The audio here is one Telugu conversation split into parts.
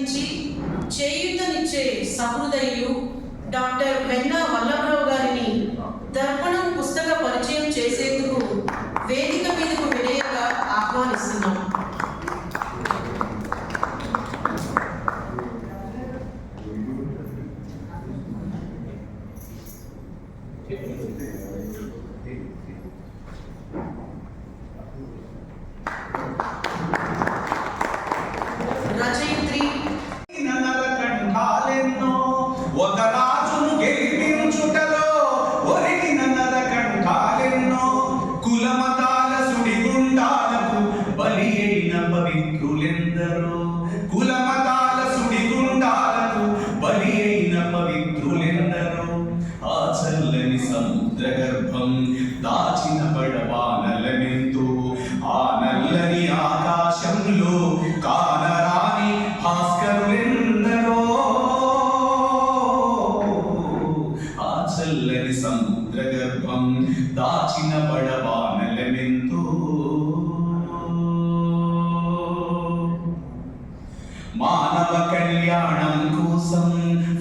ఆశీర్వదించి చేయూతనిచ్చే సహృదయులు డాక్టర్ వెన్నా వల్లభరావు గారిని దర్పణం పుస్తక పరిచయం చేసేందుకు వేదిక మీదకు వినయంగా ఆహ్వానిస్తున్నాం. రచయిత్రి ఒక రాజును గెలిపించుటలో ఒరిగిన నరకంఠాలెన్నో, కులమతాల సుడిగుండాలకు బలి అయిన పవిత్రులెందరో, కులమతాల సుడిగుండాలకు బలి అయిన పవిత్రులెందరో. ఆ చల్లని సముద్ర గర్భం దాచిన పడవానలమెంతో, ఆ నల్లని ఆకాశంలో కానరాని భాస్కరులెందరో. ఆ చల్లని సముద్ర గర్భం దాచిన పడవానలమెంతో, మానవ కళ్యాణం కోసం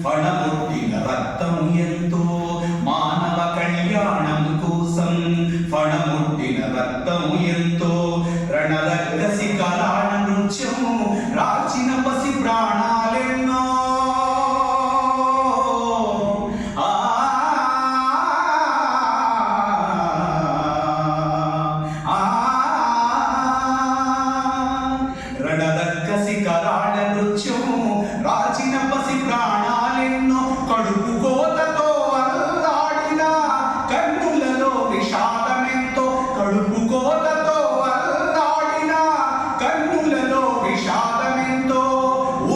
ఫణముట్టిన రక్తం ఎంతో, మానవ కళ్యాణం కోసం ఫణముట్టిన రక్తం ఎంతో, రణరక్కసి కరాణ నృత్యం రాచిన పసి ప్రాణాలెన్నో. రణరక్కసి కరాణ నృత్యం రాచిన పసి ప్రాణాలెన్నో, కడుపు కోతతో అల్లాడిన కన్నులలో విషాదమెంతో, కడుపు కోతతో అల్లాడిన కన్నులలో విషాదమెంతో.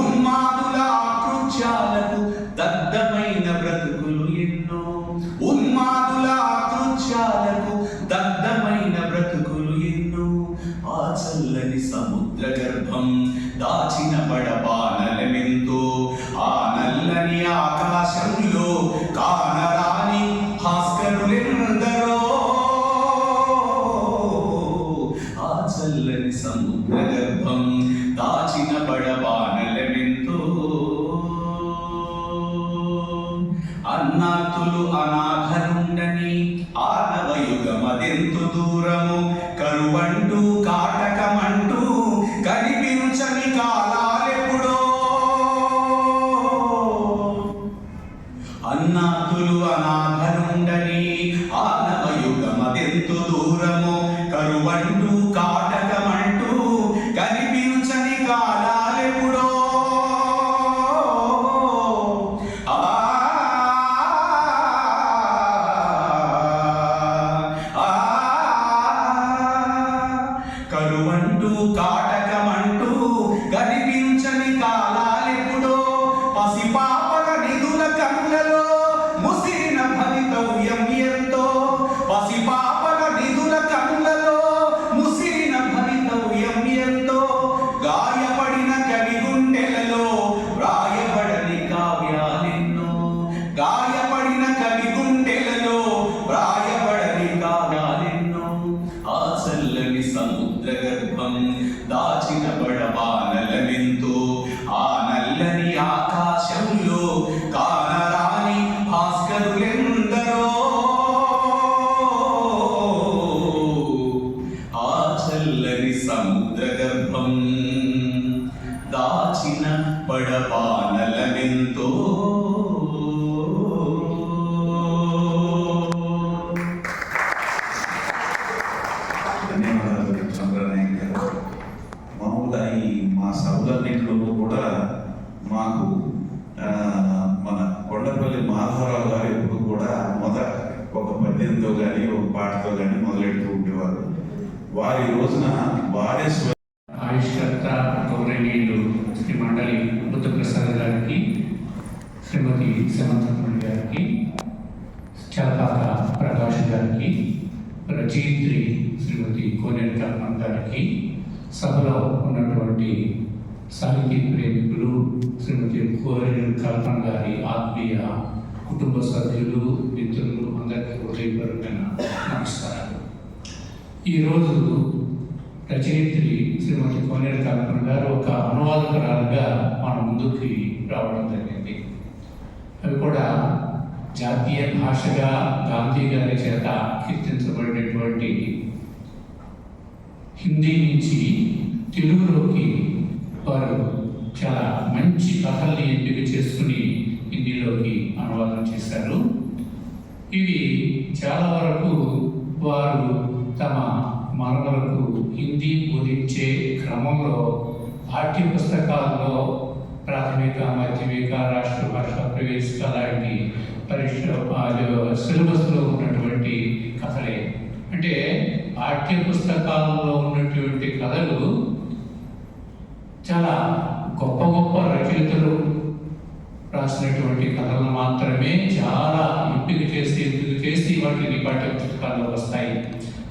ఉన్మాదుల కృత్యాలకు దగ్ధమైన బ్రతుకులు ఎన్నో, ఉన్మాదుల కృత్యాలకు దగ్ధమైన బ్రతుకులు ఎన్నో. ఆ చల్లని సముద్ర గర్భం దాచిన పడబానలమెంతో, ఆ నల్లని ఆకాశంలో కానరాని భాస్కరులెందరో. ఆ చల్లని సముద్ర గర్భం దాచిన పడబానలమెంతో. అన్నాతులు అనాథలుండని ఆనవయుగమదెంతు దూరము, కరువంటూ కాటకమంటూ కనిపించని కాలాలెప్పుడో. అన్నాతులు అనాథలుండని ఆనవయుగమదెంతు దూరము, కరువంటూ కాటకమంటూ కనిపించని కాలాలెప్పుడో. కరువంటూ కాటకమంటూ కనిపించని కాలాలెప్పుడో. పసిపాపల నిధుల కళ్ళలో ముసిరిన భవితవ్యం ఎంతో, పసిపాపల నిధుల కళ్ళలో ముసిరిన భవితవ్యం ఎంతో. గాయపడిన కవి గుండెలలో వ్రాయబడని కావ్యాలెన్నో, గాయపడిన కవి గుండెలలో వ్రాయబడని కావ్యాలెన్నో. ఆ చల్లని సముద్ర గర్భం దాచిన పడబానలమెంతో, ఆ నల్లని ఆకాశంలో కానరాని భాస్కరులెందరో. ఆ చల్లని సముద్ర గర్భం దాచిన పడబానలమెంతో. ధన్యవాదాలు చంద్రనాయక్ గారు. మామూలుగా ఈ మా సభలన్నింటిలో కూడా మాకు మన కొండపల్లి మాధవరావు గారు ఎప్పుడు కూడా ఒక పద్యంతో కానీ ఒక పాటతో కానీ మొదలెడుతూ ఉండేవారు. వారి రోజున వారే ఆవిష్కర్త గౌరవనీయులు శ్రీ మండలి బుద్ధప్రసాద్ గారికి, శ్రీమతి సమంతకుమారి గారికి, చలపాక ప్రకాష్ గారికి, రచయిత్రి శ్రీమతి కోనేరు కల్పన గారికి, సభలో ఉన్నటువంటి సాహితీ ప్రేమికులు శ్రీమతి కోనేరు కల్పన గారి ఆత్మీయ కుటుంబ సభ్యులు, మిత్రులు అందరికీ హృదయపూర్వకమైన నమస్కారాలు. ఈరోజు రచయిత్రి శ్రీమతి కోనేరు కల్పన గారు ఒక అనువాదకురాలుగా మన ముందుకి రావడం జరిగింది. అవి కూడా జాతీయ భాషగా గాంధీ గారి చేత కీర్తించబడినటువంటి హిందీ నుంచి తెలుగులోకి వారు చాలా మంచి కథల్ని ఎంపిక చేసుకుని హిందీలోకి అనువాదం చేశారు. ఇవి చాలా వరకు వారు తమ మనవలకు హిందీ బోధించే క్రమంలో పాఠ్య పుస్తకాల్లో ప్రాథమిక, మాధ్యమిక, రాష్ట్ర భాష, ప్రవేశిక లాంటి సిలబస్లో ఉన్నటువంటి కథలే. అంటే పాఠ్య పుస్తకాలలో ఉన్నటువంటి కథలు చాలా గొప్ప గొప్ప రచయితలు రాసినటువంటి కథలను మాత్రమే చాలా ఎంపిక చేసి వాటిని పాఠ్య పుస్తకాల్లో వస్తాయి.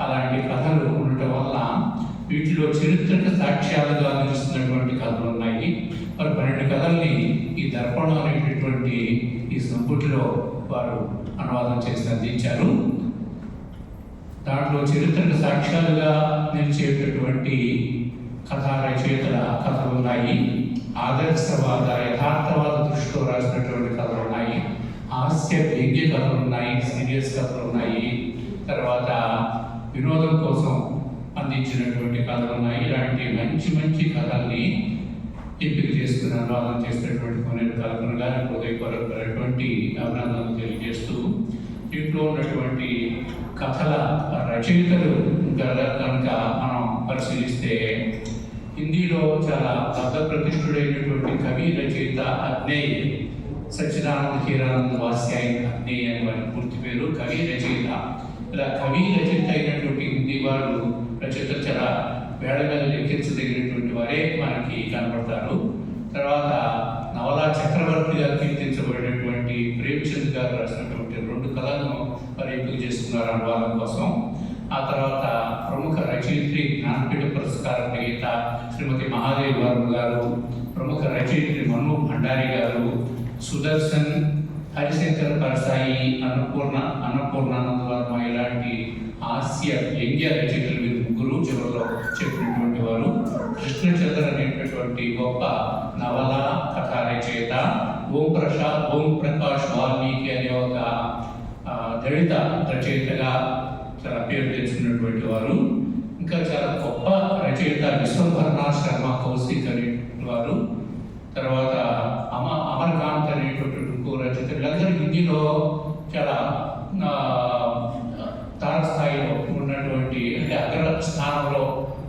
అలాంటి కథలు ఉండటం వల్ల వీటిలో చరిత్రక సాక్ష్యాలుగా నిలుస్తున్నటువంటి కథలు ఉన్నాయి. మరి 12 కథల్ని ఈ దర్పణం అనేటటువంటి ఈ సంపుటిలో వారు అనువాదం చేసి అందించారు. దాంట్లో చరిత్రక సాక్ష్యాలుగా నిలిచేటటువంటి కథా రచయితల కథలు ఉన్నాయి. ఆదర్శవాద, యథార్థవాద దృష్టిలో రాసినటువంటి కథలు ఉన్నాయి. హాస్య వ్యంగ్య కథలు ఉన్నాయి. సీరియస్ కథలు ఉన్నాయి. తర్వాత వినోదం కోసం అందించినటువంటి కథలు ఉన్నాయి. ఇలాంటి మంచి మంచి కథల్ని ఎంపిక చేసుకుని అనువాదం చేసినటువంటి కోనేరు కల్పన గారి హృదయపూర్వకమైనటువంటి అభినందనలు తెలియజేస్తూ, దీంట్లో ఉన్నటువంటి కథల రచయితలు కనుక మనం పరిశీలిస్తే హిందీలో చాలా ప్రతిష్ఠుడైనటువంటి కవి రచయిత అగ్నేయ్ సచ్చిదానంద హీరానంద వాస్యాయ్ అగ్నేయ్ అని వారి పూర్తి పేరు. కవి రచయిత. ఇలా కవి రచయిత అయినటువంటి హిందీ వారు రచయితలు చాలా వేళ మీద లెక్కించదగినటువంటి వారే మనకి కనబడతారు. తర్వాత నవలా చక్రవర్తిగా కీర్తించబడినటువంటి ప్రేమ్చంద్ గారు రాసినటువంటి 2 కథలను వారు ఎంపిక చేసుకున్నారు అనువాదం కోసం. ఆ తర్వాత ప్రముఖ రచయిత్రి, జ్ఞానపీఠ పురస్కారం గ్రహీత శ్రీమతి మహాదేవి వర్మ గారు, ప్రముఖ రచయిత్రి మను భండారి గారు, సుదర్శన్, హరిశంకర్ పరసాయి, అన్నపూర్ణానంద వర్మ ఇలాంటి హాస్య వ్యంగ్య రచయితలు వీరు ముగ్గురు చివరిలో చెప్పినటువంటి వారు. కృష్ణచంద్ర అనేటటువంటి గొప్ప నవల కథా రచయిత, ఓం ప్రకాష్ వాల్మీకి అనే ఒక దళిత రచయితగా చాలా పేరు తెచ్చుకున్నటువంటి వారు. ఇంకా చాలా గొప్ప రచయిత విశ్వంభరనాథ్ శర్మ కౌశిక్ అనే వారు. తర్వాత అమర్కాంత్ అనేటువంటి ఇంకో రచయిత. వీళ్ళందరూ హిందీలో చాలా తారస్థాయిలో ఉన్నటువంటి, అంటే అగ్ర స్థానంలో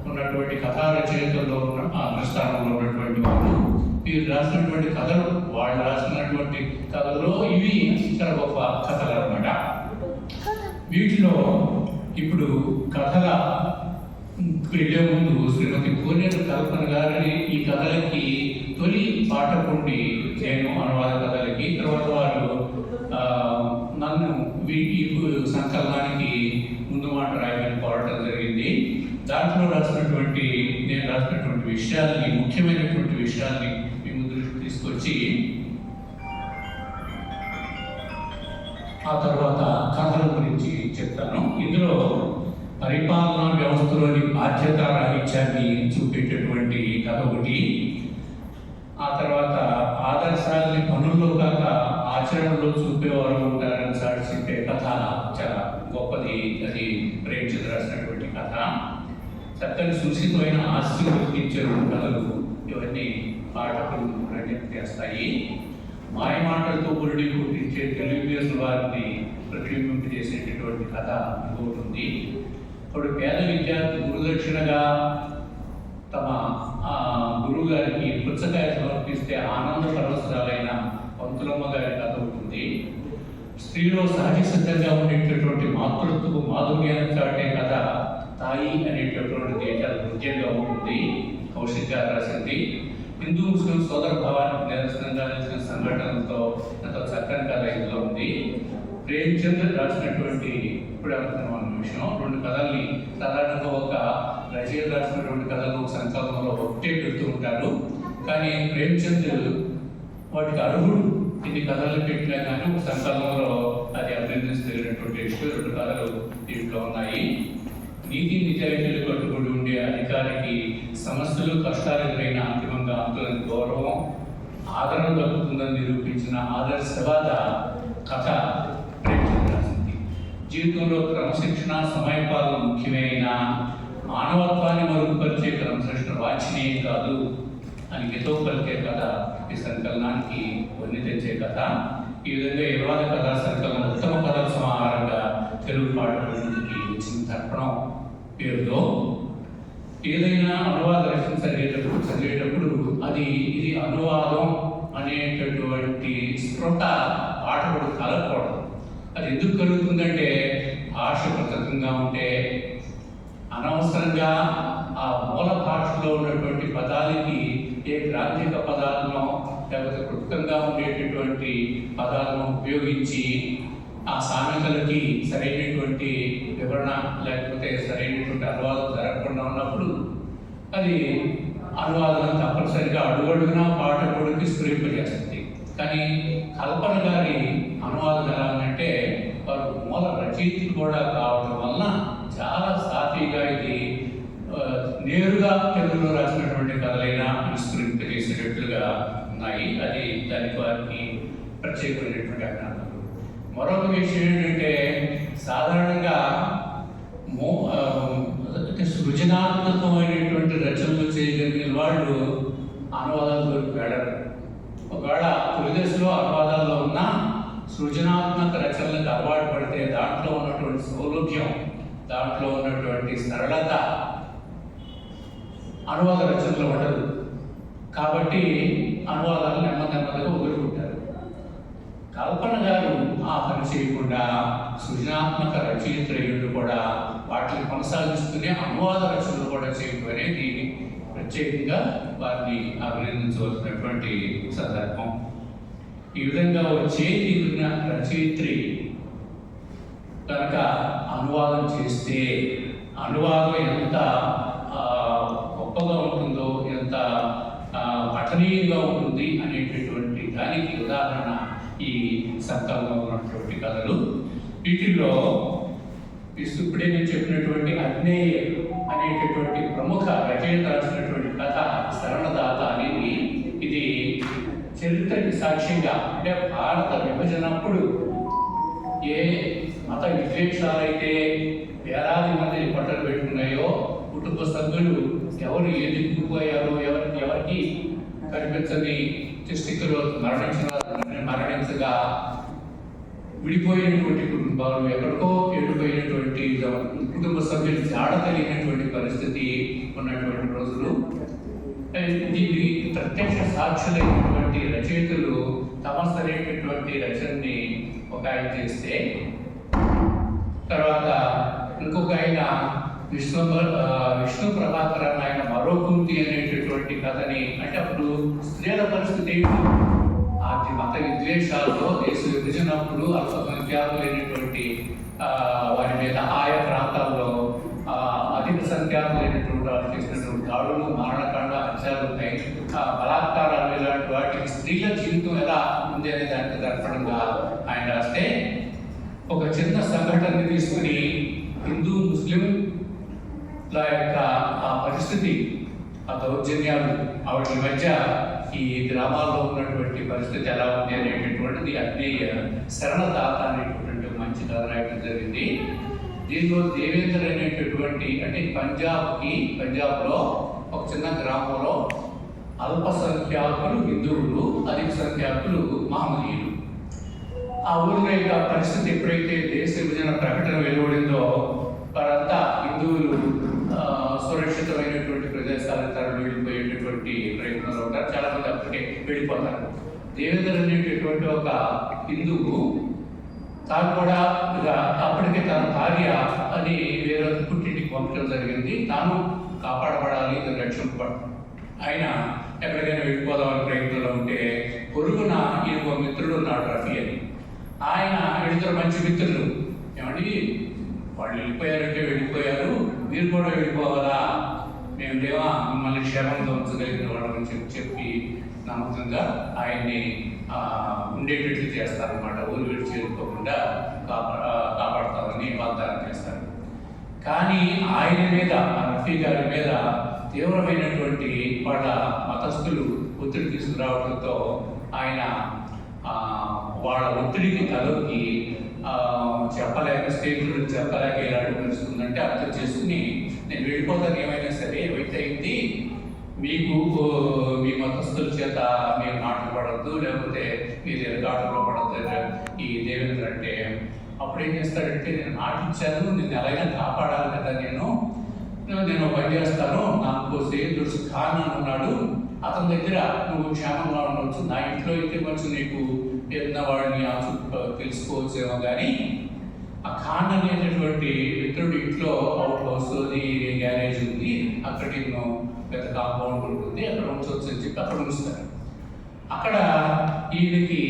ఉన్నటువంటి కథా రచయితల్లో అగ్రస్థానంలో ఉన్నటువంటి వారు. వీరు రాసినటువంటి కథలు, వాళ్ళు రాసినటువంటి కథల్లో ఇవి చాలా గొప్ప కథలు అన్నమాట. వీటిలో ఇప్పుడు కథల వెళ్ళే ముందు శ్రీమతి కోనేరు కల్పన గారిని ఈ కథలకి తొలి పాఠకుండి నేను అనువాద కథలకి, తర్వాత వారు నన్ను ఈ సంకలనానికి ముందు మాట రాయమని కోరటం జరిగింది. దాంట్లో నేను రాసినటువంటి విషయాల్ని, ముఖ్యమైనటువంటి విషయాల్ని మీ ముందు తీసుకొచ్చి ఆ తర్వాత కథల గురించి చెప్తాను. ఇందులో పరిపాలనా వ్యవస్థలోని బాధ్యత రాహిత్యాన్ని చూపేటటువంటి కథ ఒకటి. ఆ తర్వాత ఆదర్శాలని పనుల్లో కాక ఆచరణలో చూపేవారు ఉంటారని సాక్షించే కథ చాలా గొప్పది. అది ప్రేమ్చంద్ రాసినటువంటి కథ. చక్కని సుశీతమైన హాస్యం గుర్తించే కథలు ఇవన్నీ పాఠకులు ప్రజ్ఞప్తి చేస్తాయి. మాయమాటలతో గురుడి గుర్తించే తెలుగుదేశం వారిని ప్రతిబింబింప చేసేటటువంటి కథ ఇంకొకటి ఉంది. ఇప్పుడు పేద విద్యార్థి గురుదక్షిణగా తమ గురువు గారికి పుచ్చకాయ సమర్పిస్తే ఆనంద పరవశరాలైన పంతులమ్మ గారి కథ ఉంటుంది. స్త్రీలో సహజ సిద్ధంగా ఉండేటటువంటి మాతృత్వపు మాధుర్యాన్ని చాటే కథ తాయి అనేటటువంటి చాలా హృదయంగా ఉంటుంది. కౌశిక్ గారు రాసింది. హిందూ ముస్లిం సోదర భావానికి నిదర్శనంగా నిలిచిన సంఘటనలతో ఎంతో చక్కని కథ ఇందులో ఉంది. ప్రేమ్చంద్ రాసినటువంటి, ఇప్పుడు అనుకున్న విషయం, 2 కథల్ని సాధారణంగా ఒక రచయిత రాసినటువంటి కథలు ఒక సంకలనంలో ఒకటే పెడుతూ ఉంటారు. కానీ ప్రేమ్చంద్ వాటికి అర్హుడు. ఇన్ని కథలు పెట్టినా కానీ ఒక సంకలనంలో అది అభినందించదగినటువంటి విషయం. 2 కథలు దీంట్లో ఉన్నాయి. నీతి నిజాయితీలు కట్టుబడి ఉండే అధికారికి సమస్యలు కష్టాలు ఎదురైన అంతిమంగా అంతులని గౌరవం ఆదరణ దక్కుతుందని నిరూపించిన ఆదర్శవాద కథ ప్రేక్షకులు రాసింది. జీవితంలో క్రమశిక్షణ సమయపాలన ముఖ్యమైన మానవత్వాన్ని మరుగుపరిచే క్రమశిక్షణ వాంఛనీయం కాదు అని హితో పలికే కథ ఈ సంకలనానికి వన్నె తెచ్చే కథ. ఈ విధంగా ఇరవాద కథా సంకలనం ఉత్తమ కథల సమాహారంగా తెలుగు పాఠకులకి వచ్చిన తర్పణం పేరుతో ఏదైనా అనువాద రచన చదివేటప్పుడు ఇది అనువాదం అనేటటువంటి స్పృహ పాఠకుడు కలగకూడదు. అది ఎందుకు కలుగుతుందంటే భాష కృతజ్ఞంగా ఉంటే అనవసరంగా ఆ మూల భాషలో ఉన్నటువంటి పదాలకి ఏ గ్రాంధిక పదాలను లేకపోతే కృతజ్ఞంగా ఉండేటటువంటి పదాలను ఉపయోగించి ఆ సామెతలకి సరైనటువంటి వివరణ లేకపోతే సరైనటువంటి అనువాదం జరగకుండా ఉన్నప్పుడు అది అనువాదం తప్పనిసరిగా అడుగడుగునా పాఠకుడికి స్ఫురింపజేస్తుంది. కానీ కల్పన గారి అనువాదం ఎలా ఉందంటే వారు మూల రచయితలు కూడా కావడం వలన చాలా సాఫీగా ఇది నేరుగా తెలుగులో రాసినటువంటి కథలైనా విస్మరింపజేసేటట్లుగా ఉన్నాయి. అది దానికి వారికి ప్రత్యేకమైనటువంటి అభినందనలు. మరొక విషయం ఏంటంటే సాధారణంగా సృజనాత్మకమైనటువంటి రచనలు చేయగలిగిన వాళ్ళు అనువాదాలకు వెళ్ళరు. ఒకవేళ తొలి దశలో అనువాదాల్లో ఉన్న సృజనాత్మక రచనలకు అలవాటు పడితే దాంట్లో ఉన్నటువంటి సౌలభ్యం, దాంట్లో ఉన్నటువంటి సరళత అనువాద రచనలో ఉండదు. కాబట్టి అనువాదాలు నెమ్మదిగా వదులుకుంటారు. కల్పన గారు ఆ పని చేయకుండా సృజనాత్మక రచయిత్రులు కూడా వాటిని కొనసాగిస్తూనే అనువాద రచనలు కూడా చేయడం అనేది ప్రత్యేకంగా వారిని అభినందించవలసినటువంటి సందర్భం. ఈ విధంగా వచ్చే తీరిన రచయిత్రి కనుక అనువాదం చేస్తే అనువాదం ఎంత గొప్పగా ఉంటుందో, ఎంత పఠనీయంగా ఉంటుంది అనేటటువంటి దానికి ఉదాహరణ ఈ సంకలనంలో ఉన్నటువంటి కథలు. వీటిల్లో ఇప్పుడే నేను చెప్పినటువంటి అగ్నేయ అనేటటువంటి ప్రముఖ రచయిత రాసినటువంటి కథ శరణదాత అనేది ఇది చరిత్రకి సాక్ష్యంగా, అంటే భారత విభజనప్పుడు ఏ మత విద్వేషాలైతే వేలాది మంది పట్టలు పెట్టుకున్నాయో, కుటుంబ సభ్యులు ఎవరు ఏది దిక్కుపోయారో, ఎవరికి కనిపించని స్థితిలో మరణించగా విడిపోయినటువంటి కుటుంబాలు, ఎక్కడికో వెళ్ళిపోయినటువంటి కుటుంబ సభ్యులు జాడ తెలియనటువంటి పరిస్థితి ఉన్నటువంటి రోజులు. దీన్ని ప్రత్యక్ష సాక్షులైనటువంటి రచయితలు తమసరైనటువంటి రచనని ఒక ఆయన చేస్తే, తర్వాత ఇంకొక ఆయన విష్ణు ప్రభాకరన్ ఆయన మరో కుంతి అనేటటువంటి కథని, అంటే అప్పుడు స్త్రీల పరిస్థితి ఏంటి, అది మత విద్వేషాల్లో దేశ విభజనప్పుడు అల్పసంఖ్యాకులైనటువంటి వారి మీద ఆయా ప్రాంతాల్లో అధిక సంఖ్యాకులైనటువంటి వాళ్ళు చేసినటువంటి దాడులు, మారణకాండ, హత్యలు ఉంటాయి, బలాత్కారాలు, ఇలాంటి వాటికి స్త్రీల జీవితం ఎలా ఉంది అనే దానికి దర్పణంగా ఆయన రాస్తే, ఒక చిన్న సంఘటనని తీసుకుని హిందూ ముస్లింల యొక్క ఆ పరిస్థితి, ఆ దౌర్జన్యాలు, వాటి మధ్య ఈ గ్రామాల్లో ఉన్నటువంటి పరిస్థితి ఎలా ఉంది అనేటటువంటిది అగ్నేయ శరణదాత అనేటటువంటి మంచి కథ రాయడం జరిగింది. దీనిలో దేవేంద్ర అనేటటువంటి, అంటే పంజాబ్లో ఒక చిన్న గ్రామంలో అల్పసంఖ్యాకులు హిందువులు, అధిక సంఖ్యాకులు మహమ్మదీయులు. ఆ ఊరిలో యొక్క పరిస్థితి ఎప్పుడైతే దేశ విభజన ప్రకటన వెలువడిందో వారంతా హిందువులు సురక్షితమైనటువంటి ప్రదేశాలకు తరలి వెళ్ళిపోయేటటువంటి ప్రయత్నంలో ఉంటారు. చాలా మంది అప్పటికే వెళ్ళిపోతారు. దేవేంద్ర అనేటటువంటి ఒక హిందువు తాను కూడా అప్పటికే తన భార్య అని వేరే పుట్టింటికి పంపడం జరిగింది. తాను కాపాడబడాలి, రక్షింపబడ ఆయన ఎక్కడికైనా వెళ్ళిపోదామని ప్రయత్నంలో ఉంటే పొరుగున ఈయన మిత్రుడు ఉన్నాడు, రఫీ అని. ఆయన ఇద్దరు మంచి మిత్రులు, ఏమండి వాళ్ళు వెళ్ళిపోయారంటే వెళ్ళిపోయారు, మీరు కూడా వెళ్ళిపోవాలా, మేము లేవా మిమ్మల్ని క్షేమంగా ఉంచగలిగిన వాళ్ళని చెప్పి నమ్మకంగా ఆయన్ని ఉండేటట్లు చేస్తారనమాట. ఊరు విడిచి చేరుకోకుండా కాపాడతామని వాగ్దానం చేస్తారు. కానీ ఆయన మీద, రఫీ గారి మీద తీవ్రమైనటువంటి వాళ్ళ మతస్థులు ఒత్తిడి తీసుకురావడంతో ఆయన వాళ్ళ ఒత్తిడికి తలొక్కి చెప్పలేక స్నేహితుడు చెప్పలేక ఎలాంటి పరిస్థితుందంటే అర్థం చేసుకుని నేను వెళ్ళిపోతాను, ఏమైనా సరే ఏమైతే అయింది, మీకు మీ మతస్థుల చేత మీరు నాటలు పడద్దు, లేకపోతే మీరు ఎరగాటలో పడద్దు ఈ దేవేంద్ర అంటే. అప్పుడు ఏం చేస్తాడంటే, నేను నాటించాను, నిన్ను ఎలాగైనా కాపాడాలి కదా, నేను పని చేస్తాను, నాకు సేతుడు ఖాన్ అని ఉన్నాడు, అతని దగ్గర నువ్వు క్షేమంగా ఉండవచ్చు, నా ఇంట్లో అయితే కొంచెం నీకు ఏదైనా వాడిని తెలుసుకోవచ్చేమో. కానీ ఆ ఖాన్ అనేటటువంటి మిత్రుడి ఇంట్లో అవుట్ హౌస్ గ్యారేజ్ ఉంది, అక్కడ పెద్ద కాంపౌండ్ ఉంటుంది, అక్కడ ఉంచవచ్చు అని చెప్పి అక్కడ ఉంచుతారు. అక్కడ ఈయనకి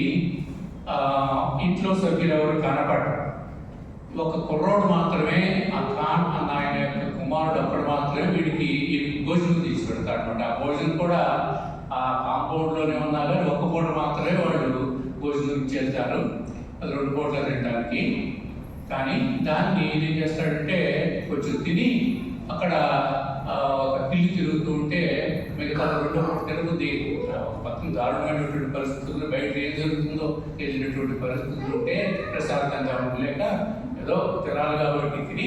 ఇంట్లో సభ్యులు ఎవరు కనపడరు. ఒక కుర్రోడు మాత్రమే, ఆ ఖాన్ అన్న ఆయన యొక్క కుమారుడు అక్కడ మాత్రమే వీడికి భోజనం తీసి పెడతాడు అనమాట. ఆ భోజనం కూడా ఆ కాంపౌండ్లోనే ఉన్నా కానీ ఒక్క పూట మాత్రమే వాళ్ళు భోజనం చేస్తారు, అది 2 పూటలు తినడానికి. కానీ దాన్ని ఏం చేస్తాడంటే కొంచెం తిని అక్కడ ఒక పిల్లి తిరుగుతూ ఉంటే మిగతా 2 పూట తిరుగుతుంది. పక్కన దారుణమైనటువంటి పరిస్థితుల్లో బయట ఏం జరుగుతుందో తెలియనటువంటి పరిస్థితులు ఉంటే ప్రశాంతంగా ఉండలేక ఏదో తినాలి కాబట్టి తిని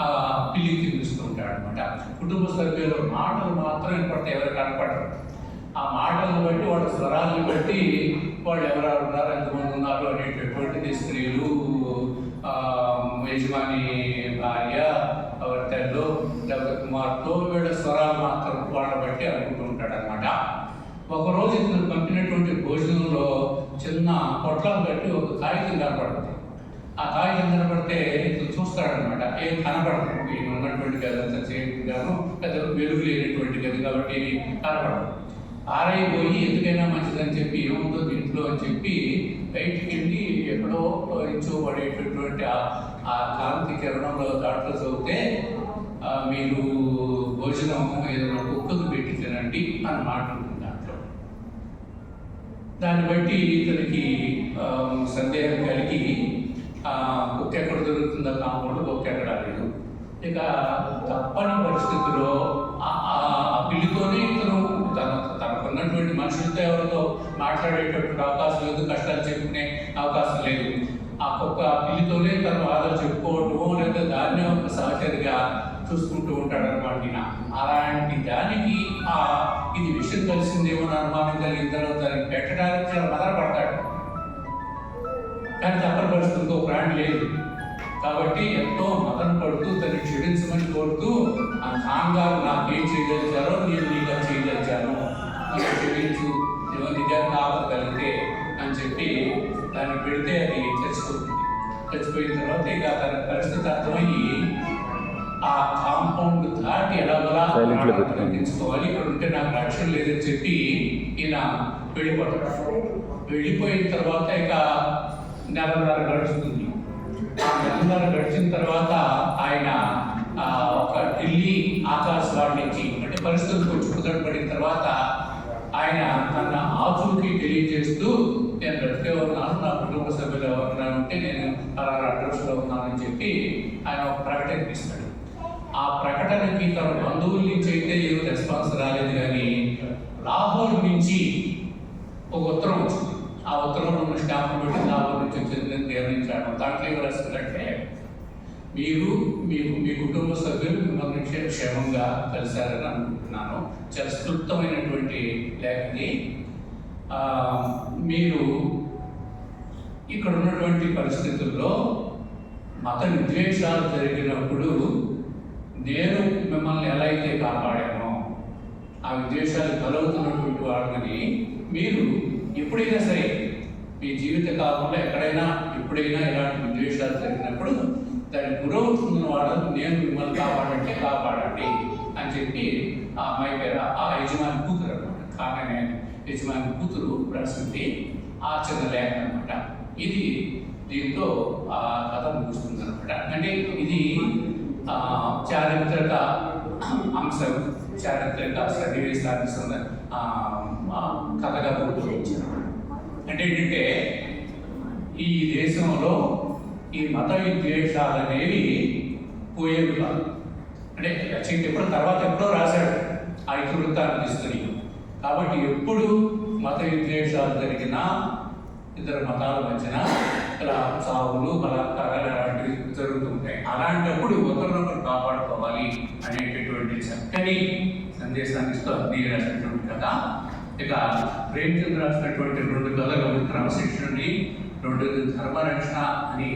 ఆ పిల్లికి తినిపిస్తూ ఉంటాడు అనమాట. కుటుంబ సభ్యుల మాటలు మాత్రం వినపడతాయి, ఎవరు కనపడరు. ఆ మాటలను బట్టి, వాళ్ళ స్వరాలను బట్టి వాళ్ళు ఎవరెవరు ఉన్నారు, ఎంతమంది ఉన్నారు అనేటటువంటిది స్త్రీలు, యజమాని భార్య, భర్తలు, లేకపోతే కుమార్తెలు, వీళ్ళ స్వరాలు మాత్రం వాళ్ళని బట్టి అనుకుంటూ ఉంటాడు అనమాట. ఒకరోజు ఇతను పంపినటువంటి భోజనంలో చిన్న పొట్లాలు బట్టి ఒక కాగితం కనపడుతుంది. ఆ కాగితం కనపడితే ఇతను చూస్తాడనమాట, ఏం కనపడదు, ఈయన ఉన్నటువంటి గది అంతా చేయగాను పెద్ద వెలుగు లేనటువంటి గది కాబట్టి కనపడదు. ఆరైపోయి ఎందుకైనా మంచిదని చెప్పి ఏముందో దీంట్లో అని చెప్పి బయటికి వెళ్ళి ఎక్కడో ఎంచుకోబడేటటువంటి ఆ కాంతి కిరణంలో దాంట్లో చదివితే మీరు భోజనం ఏదైనా కుక్కకు పెట్టి తినండి అని మాట ఉంటుంది దాంట్లో. దాన్ని బట్టి ఇతనికి సందేహం కలిగి కుక్క ఎక్కడ దొరుకుతుందో కాంపౌండ్, కుక్క ఎక్కడ లేదు. ఇక తప్పని పరిస్థితిలో ఆ పిల్లితోనే ఇతను తనకున్నటువంటి మనుషులతో ఎవరితో మాట్లాడేటటువంటి అవకాశం లేదు, కష్టాలు చెప్పుకునే అవకాశం లేదు. ఆ కుక్క పిల్లితోనే తన బాధలు చెప్పుకోవటమో లేదా దాన్నే ఒక సహచరిగా చూసుకుంటూ ఉంటాడు అనమాట. అలాంటి దానికి ఇది విషయం కలిసిందేమో అనుమానం కలిగిన తర్వాత దానికి పెట్టడానికి చాలా బాధపడతాడు. కానీ తప్పని పరిస్థితులతో ప్రాణి లేదు కాబట్టి ఎంతో మదన పడుతూ తను క్షమించమని కోరుతూ, ఆ ఖాన్ గారు నాకేం చేయగలిచారో నేను నీగా చేయగలిచాను, నన్ను క్షమించు, నిజానికి ఆపద కలిగితే అని చెప్పి దాన్ని పెడితే అది చచ్చిపోతుంది. చచ్చిపోయిన తర్వాత ఇక తన పరిస్థితి అర్థమయ్యి ఆ కాంపౌండ్ దాటి ఎలాగోలా తెచ్చుకోవాలి, ఇక్కడ ఉంటే నాకు రక్షణ లేదని చెప్పి ఈయన వెళ్ళిపోతాడు. వెళ్ళిపోయిన తర్వాత ఇక నెలన్నర గడుస్తుంది. ఆ నెలన్నర గడిచిన తర్వాత ఆయన ఒక ఢిల్లీ ఆకాశవాణి నుంచి, అంటే పరిస్థితులు కొంచెం కుదరపడిన తర్వాత ఆయన తన ఆచూకీ తెలియజేస్తూ, నేను బ్రతికే ఉన్నాను, నా కుటుంబ సభ్యులు ఎవరన్నా ఉంటే నేను అలా అడ్రస్లో ఉన్నానని చెప్పి ఆయన ఒక ప్రకటన ఇస్తాడు. ఆ ప్రకటనకి తన బంధువుల నుంచి అయితే ఏం రెస్పాన్స్ రాలేదు, కానీ లాహోర్ నుంచి ఒక ఉత్తరం వచ్చింది. ఆ ఉత్తరంలో ఉన్న స్టాంపు పెట్టి లాహోర్ నుంచి వచ్చిందని గమనించాడు. దాంట్లో ఏం రాస్తుందంటే, మీరు మీ కుటుంబ సభ్యులు మిమ్మల్ని క్షేమంగా కలిశారని అనుకుంటున్నాను. చాలా స్ఫూర్తమైనటువంటి లేఖని. మీరు ఇక్కడ ఉన్నటువంటి పరిస్థితుల్లో మత విద్వేషాలు జరిగినప్పుడు నేను మిమ్మల్ని ఎలా అయితే కాపాడానో, ఆ విద్వేషాలు బలవుతున్నటువంటి వాళ్ళని మీరు ఎప్పుడైనా సరే మీ జీవిత కాలంలో ఎక్కడైనా ఎప్పుడైనా ఇలాంటి విద్వేషాలు జరిగినప్పుడు దానికి గురవుతున్న వాళ్ళని నేను మిమ్మల్ని కాపాడంటే కాపాడండి అని చెప్పి ఆ అమ్మాయి పేరు ఆ యజమాని కూతురు అనమాట. కాగానే యజమాని కూతురు రాసింది ఆ చిన్న లేఖ అనమాట. ఇది దీంతో ఆ కథ ముగుస్తుంది అనమాట. అంటే ఇది చారిత్రక అంశం, చారిత్రక సన్నివేశాన్ని కథగా గుర్తించారు. అంటే ఏంటంటే, ఈ దేశంలో ఈ మత విద్వేషాలు అనేవి పోయేవి కాదు. అంటే రచయిత ఎప్పుడో తర్వాత ఎప్పుడో రాశాడు ఆ ఇతివృత్తాన్ని తీసుకుని. కాబట్టి ఎప్పుడు మత విద్వేషాలు జరిగినా, ఇతర మతాల మధ్యన ఇలా సాగులు బలాత్కారాలు అలాంటివి జరుగుతుంటాయి. అలాంటప్పుడు ఒకరినొకరు కాపాడుకోవాలి అనేటటువంటి చక్కని సందేశాన్ని ఇస్తూ అగ్ని రాసినటువంటి కథ. ఇక ప్రేమచంద్ర రాసినటువంటి 2 కథలు, క్రమశిక్షణని, 2 ధర్మరక్షణ అని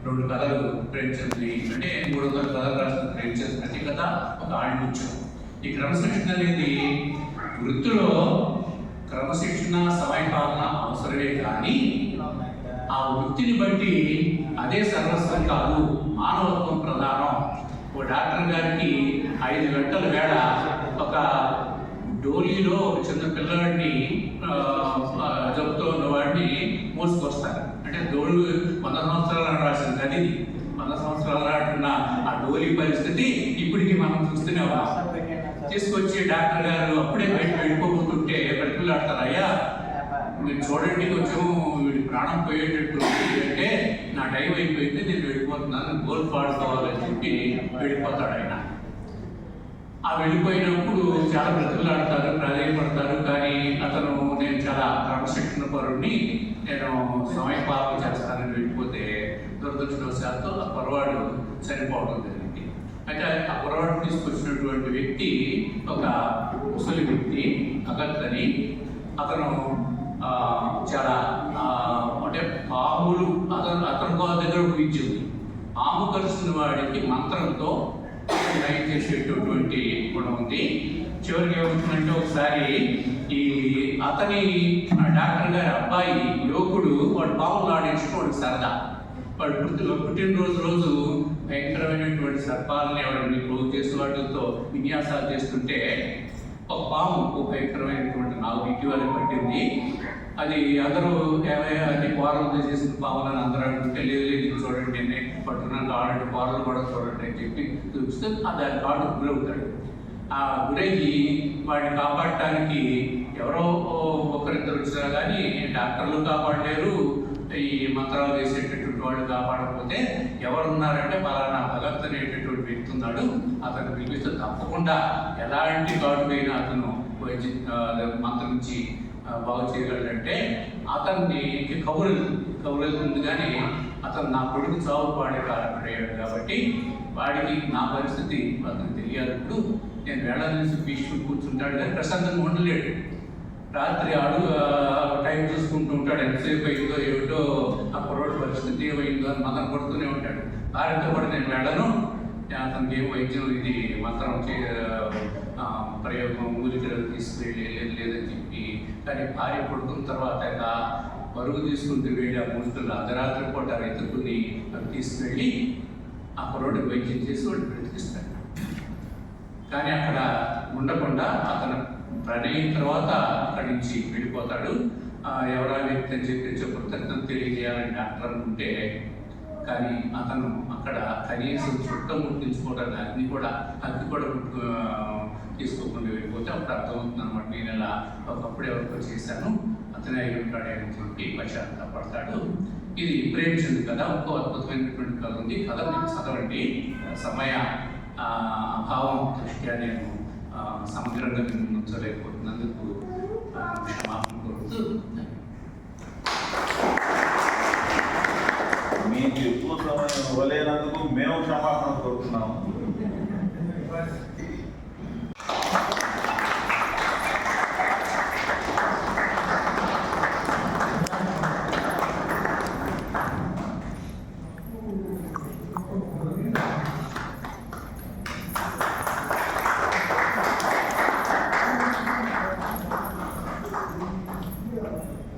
2 కథలు ప్రేమచంద్రి. అంటే 300 కథలు రాసిన ప్రేమచంద్ర ప్రతి కథ ఒక ఆణిముత్యం. ఈ క్రమశిక్షణ అనేది వృత్తిలో క్రమశిక్షణ, సమయపాలన అవసరమే, కానీ ఆ వృత్తిని బట్టి అదే సర్వస్వం కాదు, మానవత్వం ప్రధానం. ఓ డాక్టర్ గారికి 5 గంటల వేళ ఒక డోలీలో ఒక చిన్న పిల్లవాడిని జబ్బుతో ఉన్నవాడిని మోసుకొస్తారు. అంటే డోలు 100 సంవత్సరాలు రాసిన అది 100 సంవత్సరాల నాటున్న ఆ డోలీ పరిస్థితి ఇప్పటికీ మనం చూస్తూనే ఉన్నాం. తీసుకొచ్చి డాక్టర్ గారు అప్పుడే బయట వెళ్ళిపోతుంటే ప్రతిలాడతారు, అయ్యా మీరు చూడండి కొంచెం వీడి ప్రాణం పోయేటట్టు అంటే నా టైం అయిపోయింది, నేను వెళ్ళిపోతున్నాను, గోల్ పాడుకోవాలని చెప్పి వెళ్ళిపోతాడు ఆయన. ఆ వెళ్ళిపోయినప్పుడు చాలా బ్రతుకులాడతారు, ప్రాధాన్యపడతారు. కానీ అతను నేను చాలా క్రమశిక్షణ పరుడిని, నేను సమయపాలన చేస్తానని వెళ్ళిపోతే దురదృష్టవశాత్తు ఆ పొరవాడు చనిపోవడం జరిగింది. అయితే ఆ పొరవాడు తీసుకొచ్చినటువంటి వ్యక్తి ఒక ముసలి వ్యక్తి, అగత్తని. అతను చాలా అంటే పాములు అతను దగ్గర విద్యుత్ పాము కలిసిన వాడికి మంత్రంతో నయం చేసేటటువంటి గుణం ఉంది. చివరికి ఏమవుతుందంటే ఒకసారి ఈ అతని డాక్టర్ గారి అబ్బాయి యువకుడు వాడు పాములు ఆడించడం వాడికి సరదా. వాడు పుట్టినరోజు రోజు భయంకరమైనటువంటి సర్పాలని ఎవరిని క్లోజ్ చేసి వాటితో విన్యాసాలు చేస్తుంటే ఒక పాము, ఒక భయంకరమైనటువంటి నాకు ఇటీవల పట్టింది. అది అందరూ అన్ని కూరలతో చేసిన పాములని అందరూ అంటుంటే లేదు లేదు చూడండి నేనే పట్టుకున్నాను కావాలంటే కూరలు కూడా చూడండి అని చెప్పి చూపిస్తే దాని కాడు గురవుతాడు. ఆ గురయ్యి వాడిని కాపాడటానికి ఎవరో ఒకరిద్దరు వచ్చినా కానీ డాక్టర్లు కాపాడలేరు, ఈ మంత్రాలు వేసేటటువంటి వాళ్ళు కాపాడకపోతే ఎవరున్నారంటే పలానా భగత్ అనేటటువంటి వ్యక్తి ఉన్నాడు, అతను పిలిపిస్తే తప్పకుండా ఎలాంటి కాడుకైనా అతను మంత్రించి బాగు చేయగలంటే అతన్ని కబురెళ్తుంది. కానీ అతను నా కొడుకు చావు పాడే కారణపడేయాడు కాబట్టి వాడికి నా పరిస్థితి అతను తెలియాలప్పుడు నేను వేళ నుంచి పీచుకుని కూర్చుంటాడు కానీ ప్రశాంతంగా ఉండలేడు. రాత్రి టైం చూసుకుంటూ ఉంటాడు, ఎంతసేపు అయిందో ఏమిటో ఆ కుర్రోడి పరిస్థితి ఏమైందో అని మతం కొడుతూనే ఉంటాడు. భార్యతో కూడా నేను వెళ్ళను, అతనికి ఏం వైద్యం ఇది మంత్రం ప్రయోగం మూలికలు తీసుకువెళ్ళి లేదని చెప్పి. కానీ భార్య పడుకున్న తర్వాత పరుగు తీసుకుంటూ వెళ్ళి ఆ మూలికలు అర్ధరాత్రి పూట రైతుకుని తీసుకువెళ్ళి ఆ కుర్రోడికి వైద్యం చేసి వాడు బ్రతికిస్తాడు. కానీ అక్కడ ఉండకుండా అతను ప్రణయిన తర్వాత అక్కడి నుంచి వెళ్ళిపోతాడు. ఎవరా వ్యక్తి అని చెప్పి కృతజ్ఞత తెలియజేయాలని డాక్టర్ అనుకుంటే కానీ అతను అక్కడ కనీసం చుట్టం ముట్టించుకోవడానికి అగ్ని కూడా తీసుకోకుండా వెళ్ళిపోతే అప్పుడు అర్థమవుతుంది అనమాట, నేను ఇలా ఒకప్పుడు ఎవరికో చేశాను, అతనే అయి ఉంటాడని చెప్పి పశ్చాత్తాపడతాడు. ఇది ప్రేమించింది కదా. ఇంకో అద్భుతమైనటువంటి కథ ఉంది, కథ మీకు చదవండి. సమయ అభావం దృష్ట్యా నేను సమగ్రంగా నేను ఉంచలేకపోతున్నందుకు క్షమాపణ కోరుతూ మీకు ఎక్కువ సమయం ఇవ్వలేనందుకు మేము క్షమాపణ కోరుతున్నాము.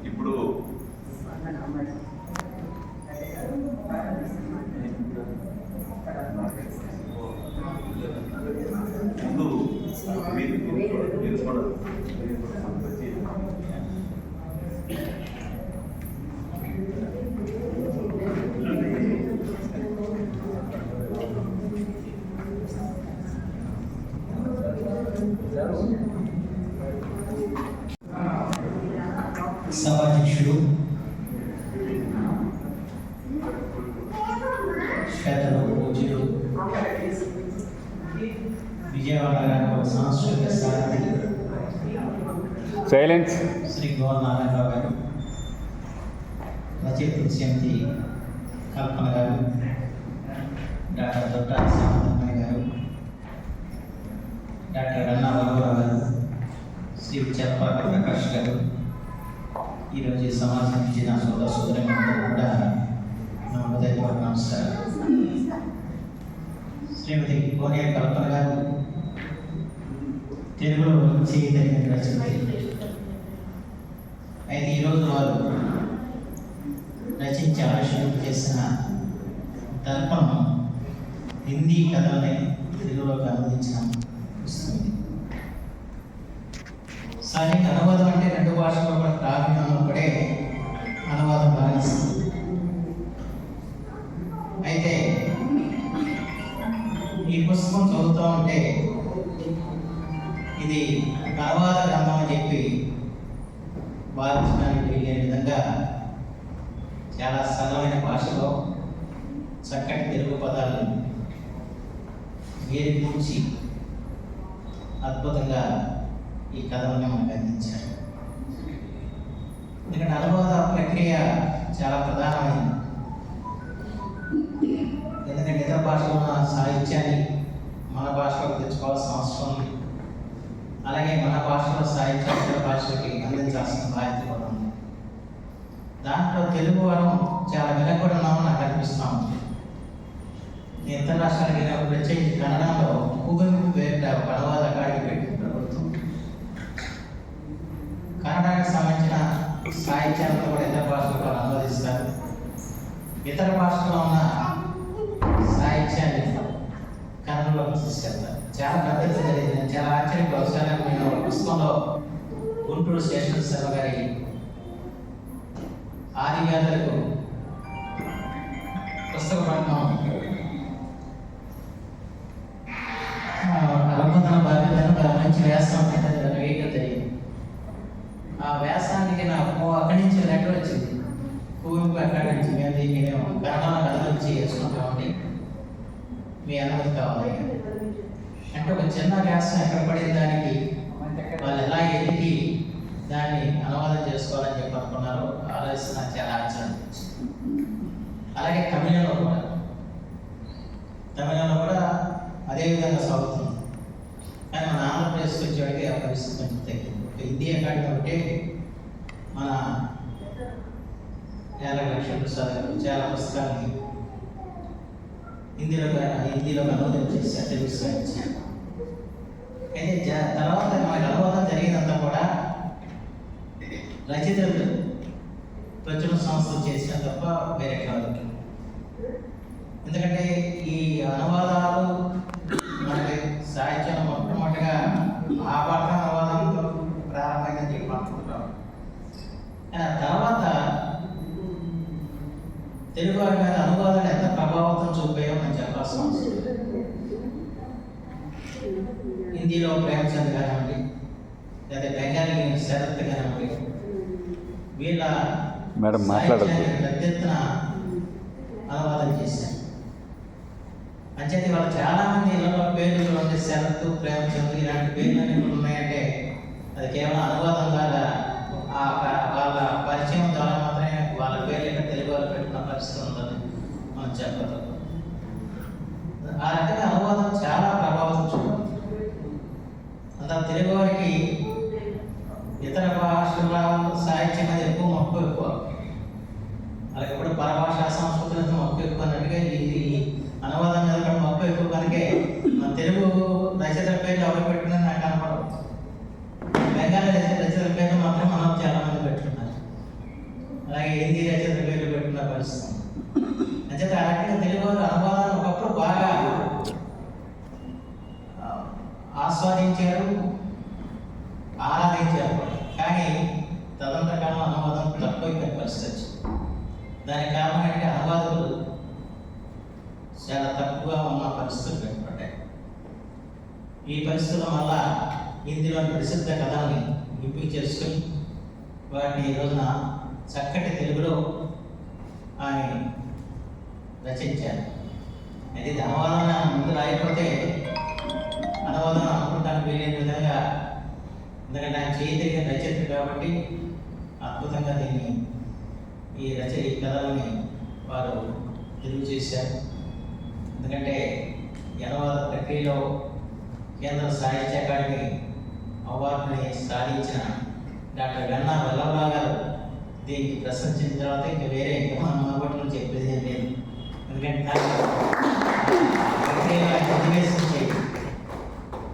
ఇప్పుడు ముందు మీరు కూడా సభాధ్యక్షుడు శ్వేతలో పూజ్యులు విజయవాడ నగరంలో సాంస్కృతిక సారథి సైలెన్స్. శ్రీ గోవర్ నారాయణరావు గారు, రచయిత శ్రీమతి కల్పన గారు, డాక్టర్ దొడ్డ శ్రీమతి గారు, డాక్టర్ వెన్నా వల్లభరావు గారు, శ్రీ చెరపాటి ప్రకాష్ గారు, ఈరోజు ఈ సమాజం ఇచ్చిన సోదర సోదరులందరూ కూడా నా హృదయపూర్వక నమస్కారం. శ్రీమతి కోనేరు కల్పన గారు తెలుగులో చేయదగిన రచయిత. అయితే ఈరోజు వారు రచించి ఆవిష్కరణ చేసిన దర్పణం హిందీ కథలని తెలుగులోకి అనువదించిన పుస్తకం. సరైన అనువాదం అంటే రెండు భాషల్లో కూడా ప్రావీణ్యం ఉన్నప్పుడే అనువాదం రాణిస్తుంది. అయితే ఈ పుస్తకం చదువుతూ ఉంటే ఇది అనువాద గ్రంథం అని చెప్పి భావించడానికి వెళ్ళే విధంగా చాలా సరళమైన భాషలో చక్కటి తెలుగు పదాలు వేరి పూడ్చి అద్భుతంగా ఈ కథలను మనకు అందించారు. ఎందుకంటే అనువాద ప్రక్రియ చాలా ప్రధానమైనది. ఎందుకంటే ఇతర భాషలో ఉన్న సాహిత్యాన్ని మన భాషలోకి తెచ్చుకోవాల్సిన అవసరం ఉంది. అలాగే మన భాషలో సాహిత్యం ఇతర భాషలకి అందించాల్సిన బాధ్యత కూడా ఉంది. దాంట్లో తెలుగు వరం చాలా వెనకబడి ఉన్నామని నాకు అనిపిస్తూ ఉంది. నేను ఇతర రాష్ట్రాలకి వెళ్ళినప్పుడు ప్రత్యేకించి కన్నడంలో కుబెంపు పేరిట ఒక అనువాద అకాడమీ పెట్టింది ప్రభుత్వం. కన్నడానికి సంబంధించిన సాహిత్యాలను కూడా ఇతర భాషలకు అనువదిస్తారు. ఇతర భాషలో ఉన్న సాహిత్యాన్ని కన్నడలోకి తీసుకెళ్తారు. చాలా పెద్ద జరిగింది. నేను చాలా ఆశ్చర్యపోయాను. నేను పుస్తకంలో గుంటూరు స్టేషన్ శర్మ గారి ఆదివ్యాధులకు పుస్తక పఠనం అలంబన బాధ్యతను మంచి వ్యాసం వేయడం జరిగింది. ఆ వ్యాసానికి నాకు అక్కడి నుంచి లెటర్ వచ్చింది. కువెంపు అక్కడి నుంచి మేము దీన్ని కన్నడ కథ నుంచి వేసుకుంటామండి, మీ అనుమతి కావాలి అంటే ఒక చిన్న వ్యాసం ఎక్కడ పడిన దానికి వాళ్ళు ఎలా ఎదిగి దాన్ని అనువాదం చేసుకోవాలని చెప్పి అనుకున్నారు. ఆలోచన చాలా ఆశ్చర్యం. అలాగే తమిళంలో కూడా అదేవిధంగా సాగుతుంది. కానీ మన ఆంధ్రప్రదేశ్కి వచ్చేవాడికి ఆ పరిస్థితి కొంచెం తగ్గింది. ఒక హిందీ అకాడమీ ఒకటి మన లక్ష్మీ ప్రసాద్ గారు చాలా పుస్తకాన్ని హిందీలో అనువాదం చేశారు, తెలుగు సాహిత్యం. అయితే తర్వాత మనకి అనువాదం జరిగినంతా కూడా రచయితలు ప్రచురణ సంస్థలు చేసిన తప్ప వేరే కాదు. ఎందుకంటే ఈ అనువాదాలు మనకి సాహిత్యం మొట్టమొదటిగా ఆపాఠ అనువాదంతో ప్రారంభమైందని చెప్పి అనుకుంటాం. కానీ ఆ తర్వాత తెలుగు వారి మీద అనువాదాలు ఎంత ప్రభావితం చూపాయో మనం చెప్పాల్సిన అవసరం లేదు. హిందీలో ప్రేమచంద్ కానివ్వండి, లేదా బెంగాలీ శరత్ కానివ్వండి, వీళ్ళ మేడం మాట్లాడదు పెద్ద ఎత్తున అనువాదం చేశారు. అంచేది వాళ్ళు చాలా మంది ఇళ్ళలో పేర్లు ఉండే శరత్, ప్రేమచంద్ ఇలాంటి పేర్లు ఉన్నాయంటే అది కేవలం అనువాదం ద్వారా వాళ్ళ పరిచయం ద్వారా మాత్రమే వాళ్ళ పేర్లు ఇక్కడ తెలుగు వాళ్ళు పెట్టుకున్న పరిస్థితి ఉందని మనం చెప్పదు. ఆ రకంగా అనువాదం చాలా ప్రభావితం చూపుతుంది. అందులో తెలుగు వారికి ఇతర భాషల సాహిత్యం మీద ఎక్కువ మక్కువ ఎక్కువ, అలాగే కూడా పరభాషా సంస్కృతులతో మక్కువ ఎక్కువ అన్నట్టుగా ఈ అనువాదం మీద కూడా మక్కువ ఎక్కువ. కనుకే మన తెలుగు రచయితల పేర్లు ఎవరు పెట్టుకున్నా నాకు కనపడవు. బెంగాలీ రచయితల పేర్లు మాత్రం మనం చాలా మంది పెట్టుకున్నారు. అలాగే హిందీ రచయితల పేర్లు పెట్టుకున్న పరిస్థితి. అంటే ఆ రకంగా తెలుగు అనువాదాలు ఒకప్పుడు బాగా ఆస్వాదించారు, ఆరాధించారు. కానీ తదనంతర కాలం అనువాదం తక్కువైపోయిన పరిస్థితి వచ్చింది. దానికి కారణం ఏంటంటే అనువాదకులు చాలా తక్కువగా ఉన్న పరిస్థితులు ఏర్పడ్డాయి. ఈ పరిస్థితుల వల్ల హిందీలోని ప్రసిద్ధ కథల్ని ఎంపిక చేసుకుని వాటిని ఈ రోజున చక్కటి తెలుగులో ఆయన రచించారు. అయితే ఇది అనువాదం ముందు రాయకపోతే అనువాదం అనుకుంటానికి వీలైన విధంగా, ఎందుకంటే ఆయన చేయదగిన రచయిత కాబట్టి అద్భుతంగా ఈ కథలని వారు తెలుగు చేశారు. ఎందుకంటే ఈ అనువాద ప్రక్రియలో కేంద్ర సాహిత్య అకాడమీ అవార్డుని సాధించిన డాక్టర్ వెన్నా వల్లభరావు గారు దీనికి ప్రశంసించిన తర్వాత ఇంకా వేరే మనం అవార్డులు చెప్పేది ఏం లేదు. ఎందుకంటే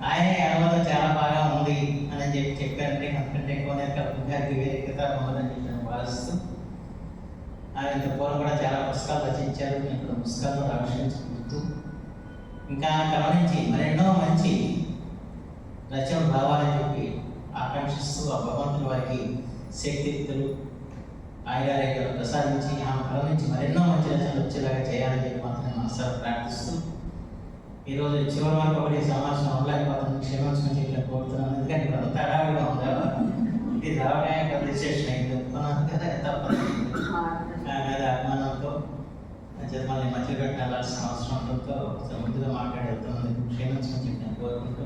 ఆయనే అనువాదం చాలా బాగా ఉంది అని చెప్పారంటే అంతకంటే ఎక్కువ గారికి వేరే కితాబు ఉందని చెప్పి నేను భావిస్తూ, ఆయన ఇంత పూర్వం కూడా చాలా పుస్తకాలు రచించారు. ఇప్పుడు పుస్తకాలను ఆవిష్కరించుకుంటూ ఇంకా గమనించి మరెన్నో మంచి రచనలు రావాలని చెప్పి ఆకాంక్షిస్తూ ఆ భగవంతుని వారికి శక్తియుక్తులు ఆయురారోగ్యాలు ప్రసాదించి ఆమె కళ నుంచి మరెన్నో మంచి రచనలు వచ్చేలాగా చేయాలని చెప్పి మాత్రం మనసారి ప్రార్థిస్తూ ఈరోజు చివరి వరకు ఒకటి సమావేశం ఉండలేకపోతున్నాను, క్షమించమని చెప్పి కోరుతున్నాను. ఎందుకంటే ఇప్పుడు అంత అడావిగా ఉంది, ఇది రావడమే పెద్ద విశేషం అయింది చెప్తున్నాను కదా, తప్పదు మీద అభిమానంతో మళ్ళీ మధ్య పెట్టాల్సిన అవసరం ఉండడంతో ముందుగా మాట్లాడేస్తున్నాను. క్షమించమని చెప్పి నేను కోరుకుంటూ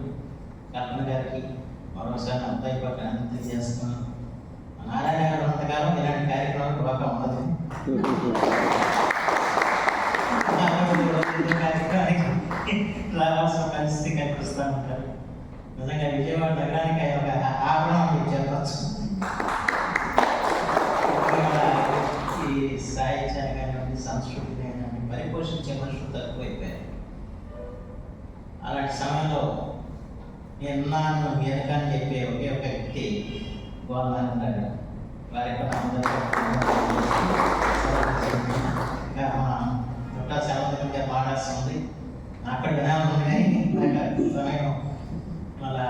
కల్పన గారికి మరోసారి అబ్బాయి పట్ల అనంతం చేస్తున్నాను. నారాయణ గారు అంతకాలం ఇలాంటి కార్యక్రమాలు బాగా ఉండదు. రావాల్సిన పరిస్థితి కనిపిస్తూ ఉంటారు. నిజంగా విజయవాడ నగరానికి ఒక ఆభరణం అని చెప్పచ్చు. ఈ సాహిత్యాన్ని కానీ సంస్కృతిని కానీ పరిపోషించే మనుషులు తక్కువైపోయారు. అలాంటి సమయంలో నేనున్నాను వెనకని చెప్పే ఒకే ఒక వ్యక్తి గోల్మాన్ గారు. వారి యొక్క ఇంకా మా చుట్టా సెలవు పాడాల్సి ఉంది. అక్కడ వినాలని కానీ సమయం మళ్ళా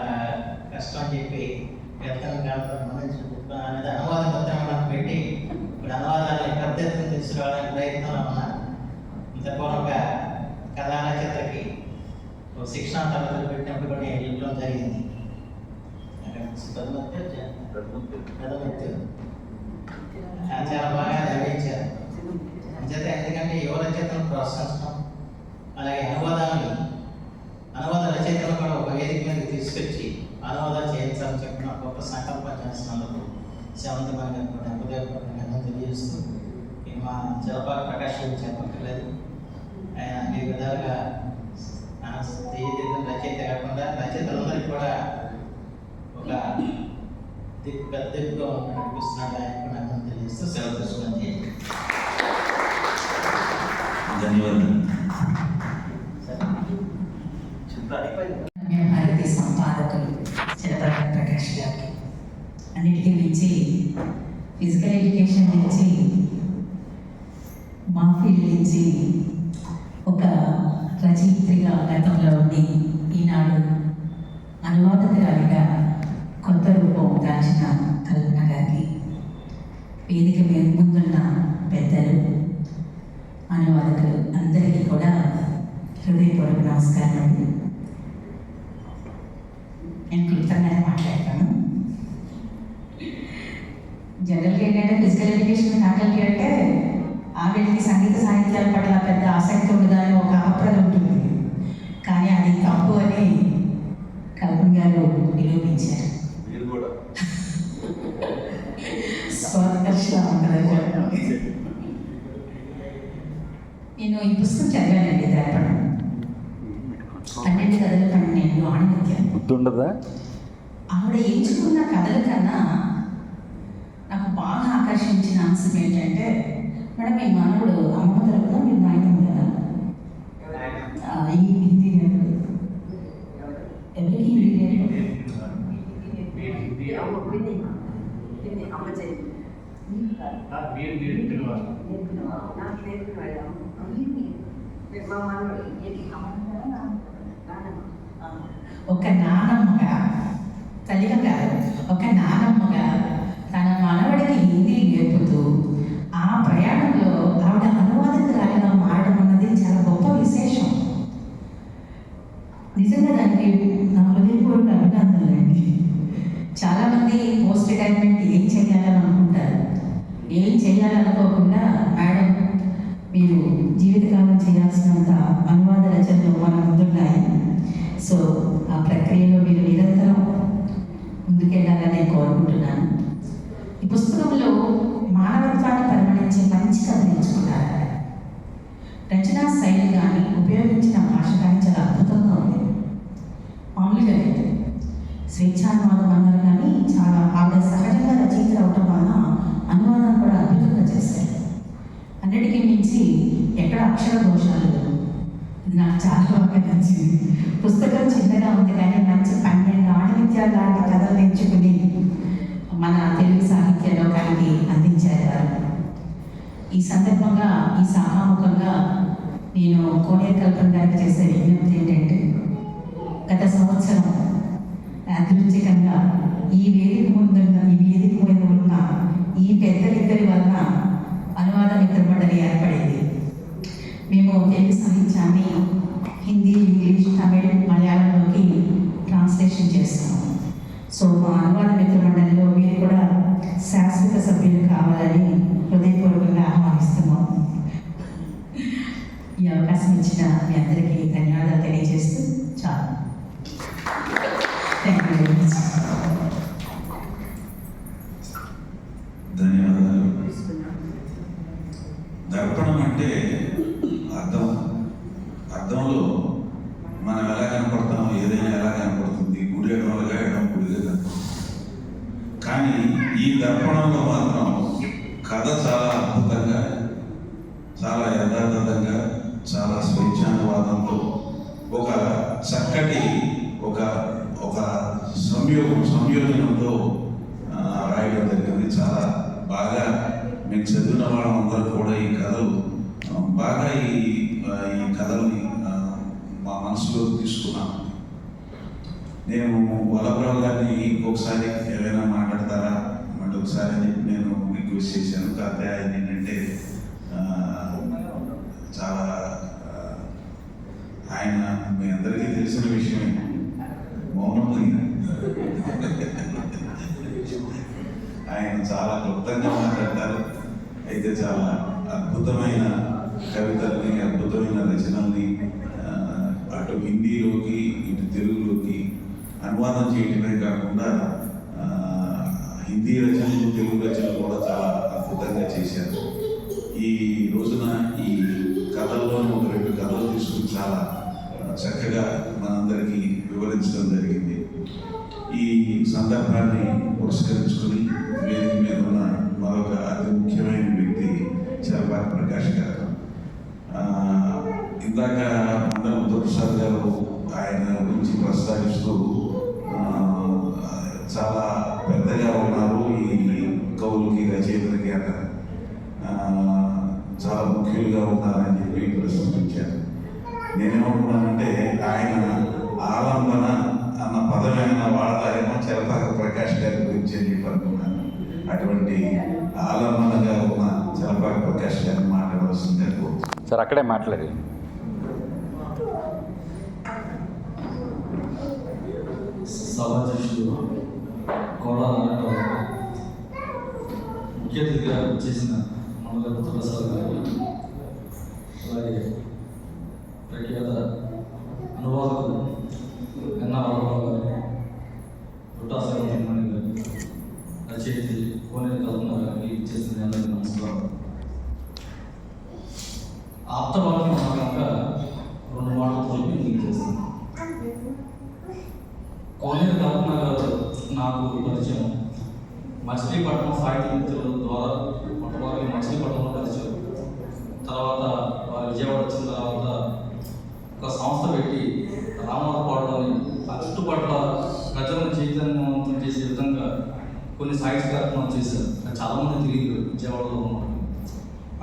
కష్టం అని చెప్పి వ్యక్తం కాకుండా అనేది అనువాద పత్రం పెట్టి ఇప్పుడు అనువాదాన్ని పెద్ద ఎత్తున తీసుకురావడానికి ప్రయత్నంలో ఉన్నారు. ఇంతపూర్వక కథా రచయితకి శిక్షణా తరగతులు పెట్టినప్పుడు కూడా నేను వెళ్ళడం జరిగింది. చాలా బాగా నిర్వహించారు. అంచేత ఎందుకంటే యువ రచయితలను ప్రోత్సహించడం, అలాగే అనువాద రచయితలు కూడా ఒక వేదిక మీదకి తీసుకొచ్చి అనువాదాలు చేయించాలని చెప్పిన గొప్ప సంకల్పం చేస్తున్నందుకు శవంతమైన హృదయపూర్వకంగా తెలియజేస్తూ మా జలపాల ప్రకాష్ గురించి చెప్పక్కర్లేదు. ఆయన అన్ని విధాలుగా రచయిత కాకుండా రచయితలందరికీ కూడా ఒక పెద్ద దిక్కుగా నడిపిస్తున్నాడు. ఆయన కూడా నాకు తెలియజేస్తూ సెలవు తీసుకుని ధన్యవాదాలు. భారతీయ సంపాదకులు జలపాల ప్రకాష్ గారికి అన్నిటికీ మించి ఫిజికల్ ఎడ్యుకేషన్ నుంచి మా ఫీల్డ్ నుంచి ఒక రచయిత్రిగా గతంలో ఉండి ఈనాడు అనువాదకురాలిగా కొత్త రూపం దాల్చిన కల్పన గారికి, వేదిక మీద ముందున్న పెద్దలు అనువాదకులు అందరికీ కూడా హృదయపూర్వక నమస్కారం అండి. నేను క్లుప్తంగానే మాట్లాడతాను. జనరల్గా ఏంటంటే ఫిజికల్ ఎడ్యుకేషన్ ఫ్యాకల్టీ అంటే ఆవిడకి సంగీత సాహిత్యాల పట్ల పెద్ద ఆసక్తి ఉండదని ఒక అభిప్రాయం ఉంటుంది. కానీ అది తప్పు అని కల్పన గారు నిరూపించారు. స్వదర్శన ఉంటుంది. నేను ఈ పుస్తకం చదివానండి, దర్పణం 12 కథలు 12 ఆణిముత్యాలు. గుర్తుండదా? ఆవిడ ఎంచుకున్న కథల కన్నా నాకు బాగా ఆకర్షించిన అంశం ఏంటంటే, మేడం మీ మనవుడు అమ్మ తరపున మీరు నాయనమ్మ కదా, ఈ హిందీ ఎవరికి హిందీ ఒక నానమ్మగా, తల్లిగా కాదు, ఒక నానమ్మగా తన మనవడికి హిందీ నేర్పుతూ ఆ ప్రయాణంలో ఆవిడ అనువాదకురాలిగా మారడం అన్నది చాలా గొప్ప విశేషం. నిజంగా దానికి నా హృదయపూర్వక అభినందనలండి. చాలామంది పోస్ట్ రిటైర్మెంట్ ఏం చేయాలని అనుకుంటారు. ఏం చేయాలనుకోకుండా మేడం మీరు జీవితకాలం చేయాల్సినంత అనువాద రచనలు మన ముందున్నాయి. సో ఆ ప్రక్రియలో మీరు నిరంతరం ముందుకెళ్ళాలని నేను కోరుకుంటున్నాను. ఈ పుస్తకంలో మానవత్వాన్ని పరిమళించే మంచి కథలు ఎంచుకున్నారు. రచనా శైలి కానీ ఉపయోగించిన భాష కానీ చాలా అద్భుతంగా ఉంది. మామూలుగా లేదు, స్వేచ్ఛానువాదం అన్నారు కానీ చాలా ఆవిడ సహజంగా రచయిత అవటం వలన అనువాదాన్ని కూడా అద్భుతంగా చేశారు. అన్నిటికీ మించి ఎక్కడ అక్షర దోషాలు లేవు. ఇది నాకు చాలా బాగా నచ్చింది. పుస్తకం చిన్నగా ఉంది కానీ మంచి 12 ఆణిముత్యాలు లాంటి కథలు ఎంచుకుని మన తెలుగు సాహిత్య లోకానికి అందించారు వారు. ఈ సందర్భంగా ఈ సభాముఖంగా నేను కోనేరు కల్పన గారికి చేసే విజ్ఞప్తి ఏంటంటే, గత సంవత్సరం యాదృచ్ఛికంగా ఈ వేదిక మీద ఉన్న ఈ పెద్దలిద్దరి వలన అనువాద మిత్ర మండలి ఏర్పడింది. మేము తెలుగు సాహిత్యాన్ని హిందీ, ఇంగ్లీష్, తమిళ్, మలయాళంలోకి ట్రాన్స్లేషన్ చేస్తాము. సో మా అనువాద మిత్ర మండలిలో మీరు కూడా శాశ్వత సభ్యులు కావాలని హృదయపూర్వకంగా ఆహ్వానిస్తున్నాం. ఈ అవకాశం ఇచ్చిన మీ అందరికీ ధన్యవాదాలు తెలియజేస్తూ చాలు. Thank you very much. ధన్యవాదాలు. దర్పణం అంటే అర్థంలో మనం ఎలా కనపడతామో, ఏదైనా ఎలా కనపడుతుంది, గుడి ఎడమలుగా గుడిగా కనపడుతుంది. కానీ ఈ దర్పణంలో మాత్రం కథ చాలా అద్భుతంగా, చాలా యథాతథంగా, చాలా స్వేచ్ఛానువాదంతో ఒక చక్కటి ఒక సంయోజనంతో రాయడం జరిగింది. చాలా బాగా మేము చదివిన వాళ్ళందరూ కూడా ఈ కథలు బాగా ఈ కథల్ని మా మనసులో తీసుకున్నాం. నేను వల్లభరావు గారిని ఇంకొకసారి ఏమైనా మాట్లాడతారా అంటే ఒకసారి అని చెప్పి నేను రిక్వెస్ట్ చేశాను. కాకపోతే ఆయన ఏంటంటే చాలా ఆయన మీ అందరికీ తెలిసిన విషయమే, మౌనమైన ఆయన చాలా క్లుప్తంగా మాట్లాడతారు. అయితే చాలా అద్భుతమైన కవితల్ని, అద్భుతమైన రచనల్ని అటు హిందీలోకి ఇటు తెలుగులోకి అనువాదం చేయడమే కాకుండా హిందీ రచనలు, తెలుగు రచనలు కూడా చాలా అద్భుతంగా చేశారు. ఈ రోజున ఈ కథల్లో ఒక 2 కథలు తీసుకుని చాలా చక్కగా మనందరికీ వివరించడం జరిగింది. ఈ సందర్భాన్ని పురస్కరించుకుని వేదిక మీద ఉన్న మరొక అతి ముఖ్యమైన వ్యక్తి చలపాటి ప్రకాష్ గారు. ఇందాక అందరూ ఉత్తరప్రసాద్ గారు ఆయన గురించి ప్రస్తావిస్తూ చాలా పెద్దగా ఉన్నారు, ఈ కవులకి రచయితలకి అన్నారు, చాలా ముఖ్యులుగా ఉన్నారని చెప్పి ప్రశంసించారు. నేనేమనుకున్నానంటే ఆయన ఆలంబన అన్న పదమైన వాడతారేమో చలపాటి ప్రకాష్ గారి గురించి అని చెప్పి అనుకున్నాను. అటువంటి ఆలంబనగా ఉన్న చలపాటి ప్రకాష్ గారిని మాట్లాడవలసిందే కోరుతున్నాను. సార్ అక్కడే మాట్లాడి. సభాధ్యక్షుడు కోడాల ముఖ్య అతిథిగా చేసిన మండల ఉత్తరప్రసాద్ గారు, అలాగే ప్రఖ్యాత అనువాదకులు ఎన్న వల్లభరావు గారు, పుట్టా శ్రీమణి గారు, రచయిత కోనేరు కల్పన గారికి చేసిన అందరికీ నమస్కారం. ఆప్తవాక్యం భాగంగా 2 మాటలు తెలిపి మీకు చేస్తాను. కోనేరు కల్పన గారు నాకు పరిచయం మచిలీపట్నం సాహిత్య మిత్రుల ద్వారా మొట్టమొదటి మచిలీపట్నంలో పరిచయం. తర్వాత వారు విజయవాడ వచ్చిన తర్వాత ఒక సంస్థ పెట్టి రామనాథపాడులోని ఆ చుట్టుపట్ల ప్రజలను చైతన్యవంతం చేసే విధంగా కొన్ని సాహిత్య కార్యక్రమాలు చేశారు. చాలామంది తిరిగి విజయవాడలో ఉన్నారు.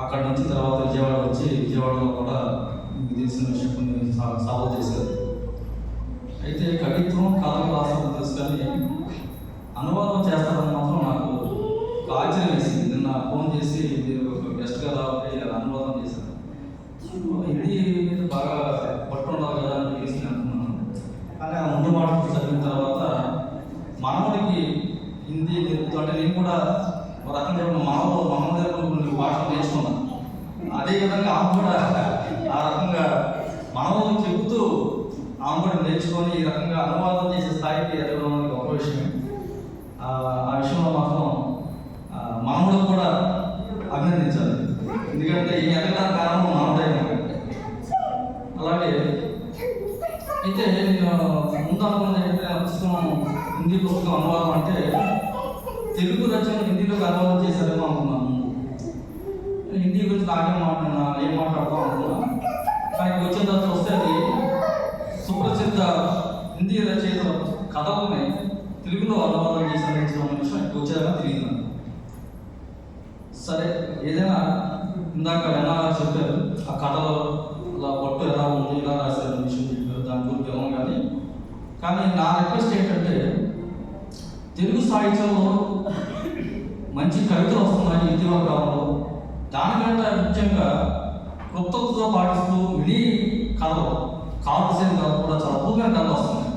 అక్కడ నుంచి తర్వాత విజయవాడ వచ్చి విజయవాడలో కూడా మీకు తెలిసిన విషయం కొన్ని సాధన చేశారు. అయితే కవిత్వం, కథలు రాష్ట్రం తెలుసు కానీ అనువాదం చేస్తారని మాత్రం నాకు ఒక ఆశ్చర్యం వేసింది. నిన్న ఫోన్ చేసి మీరు ఒక గెస్ట్గా రావాలి అనువాదం చేశారు. హిందీ మీద బాగా పట్టు ఉండాలి కదా అని తెలిసి అనుకున్నాను. కానీ ఆ ముందు మాటలు చదివిన తర్వాత మనవుడికి హిందీ అంటే నేను కూడా ఒక రకంగా మన దగ్గర కొన్ని భాషలు నేర్చుకున్నాను. అదేవిధంగా ఆమె కూడా ఆ రకంగా మనవులు చెబుతూ ఆమె కూడా నేర్చుకొని ఈ రకంగా అనువాదం చేసే స్థాయికి ఎదగడం అనేది గొప్ప విషయం. ఆ విషయంలో మాత్రం మానవుడు కూడా అభినందించాలి. ఎందుకంటే ఈ ఎదగడానికి కారణం మానవుడే. అలాగే అయితే నేను ముందు అనుకున్నది ఏంటంటే పుస్తకం హిందీ పుస్తకం అనువాదం అంటే తెలుగు రచన హిందీలోకి అనువాదం చేశారేమో అనుకున్నాను. హిందీ గురించి ఏం మాట్లాడతాం అనుకున్నాను. కానీ వచ్చిన తర్వాత వస్తే అది సుప్రసిద్ధ హిందీ రచయిత కథలని తెలుగులో అనువాదం చేశారనే విషయం వచ్చేదాకా తెలియదు. సరే, ఏదైనా ఇందాక ఎలా చెప్పారు ఆ కథలో అలా పట్టు ఎలా ఉంది, ఇలా రాశారు విషయం చెప్పారు, దాని గురించి వెళ్ళం. కానీ నా రిక్వెస్ట్ ఏంటంటే తెలుగు సాహిత్యంలో మంచి కవితలు వస్తున్నాయి ఇటీవల కాలంలో. దానికంటే ముఖ్యంగా క్లుప్తతో పాటిస్తూ మినీ కథలు, కాన్వర్సేషన్ కథలు కూడా చాలా అద్భుతమైన కథలు వస్తున్నాయి.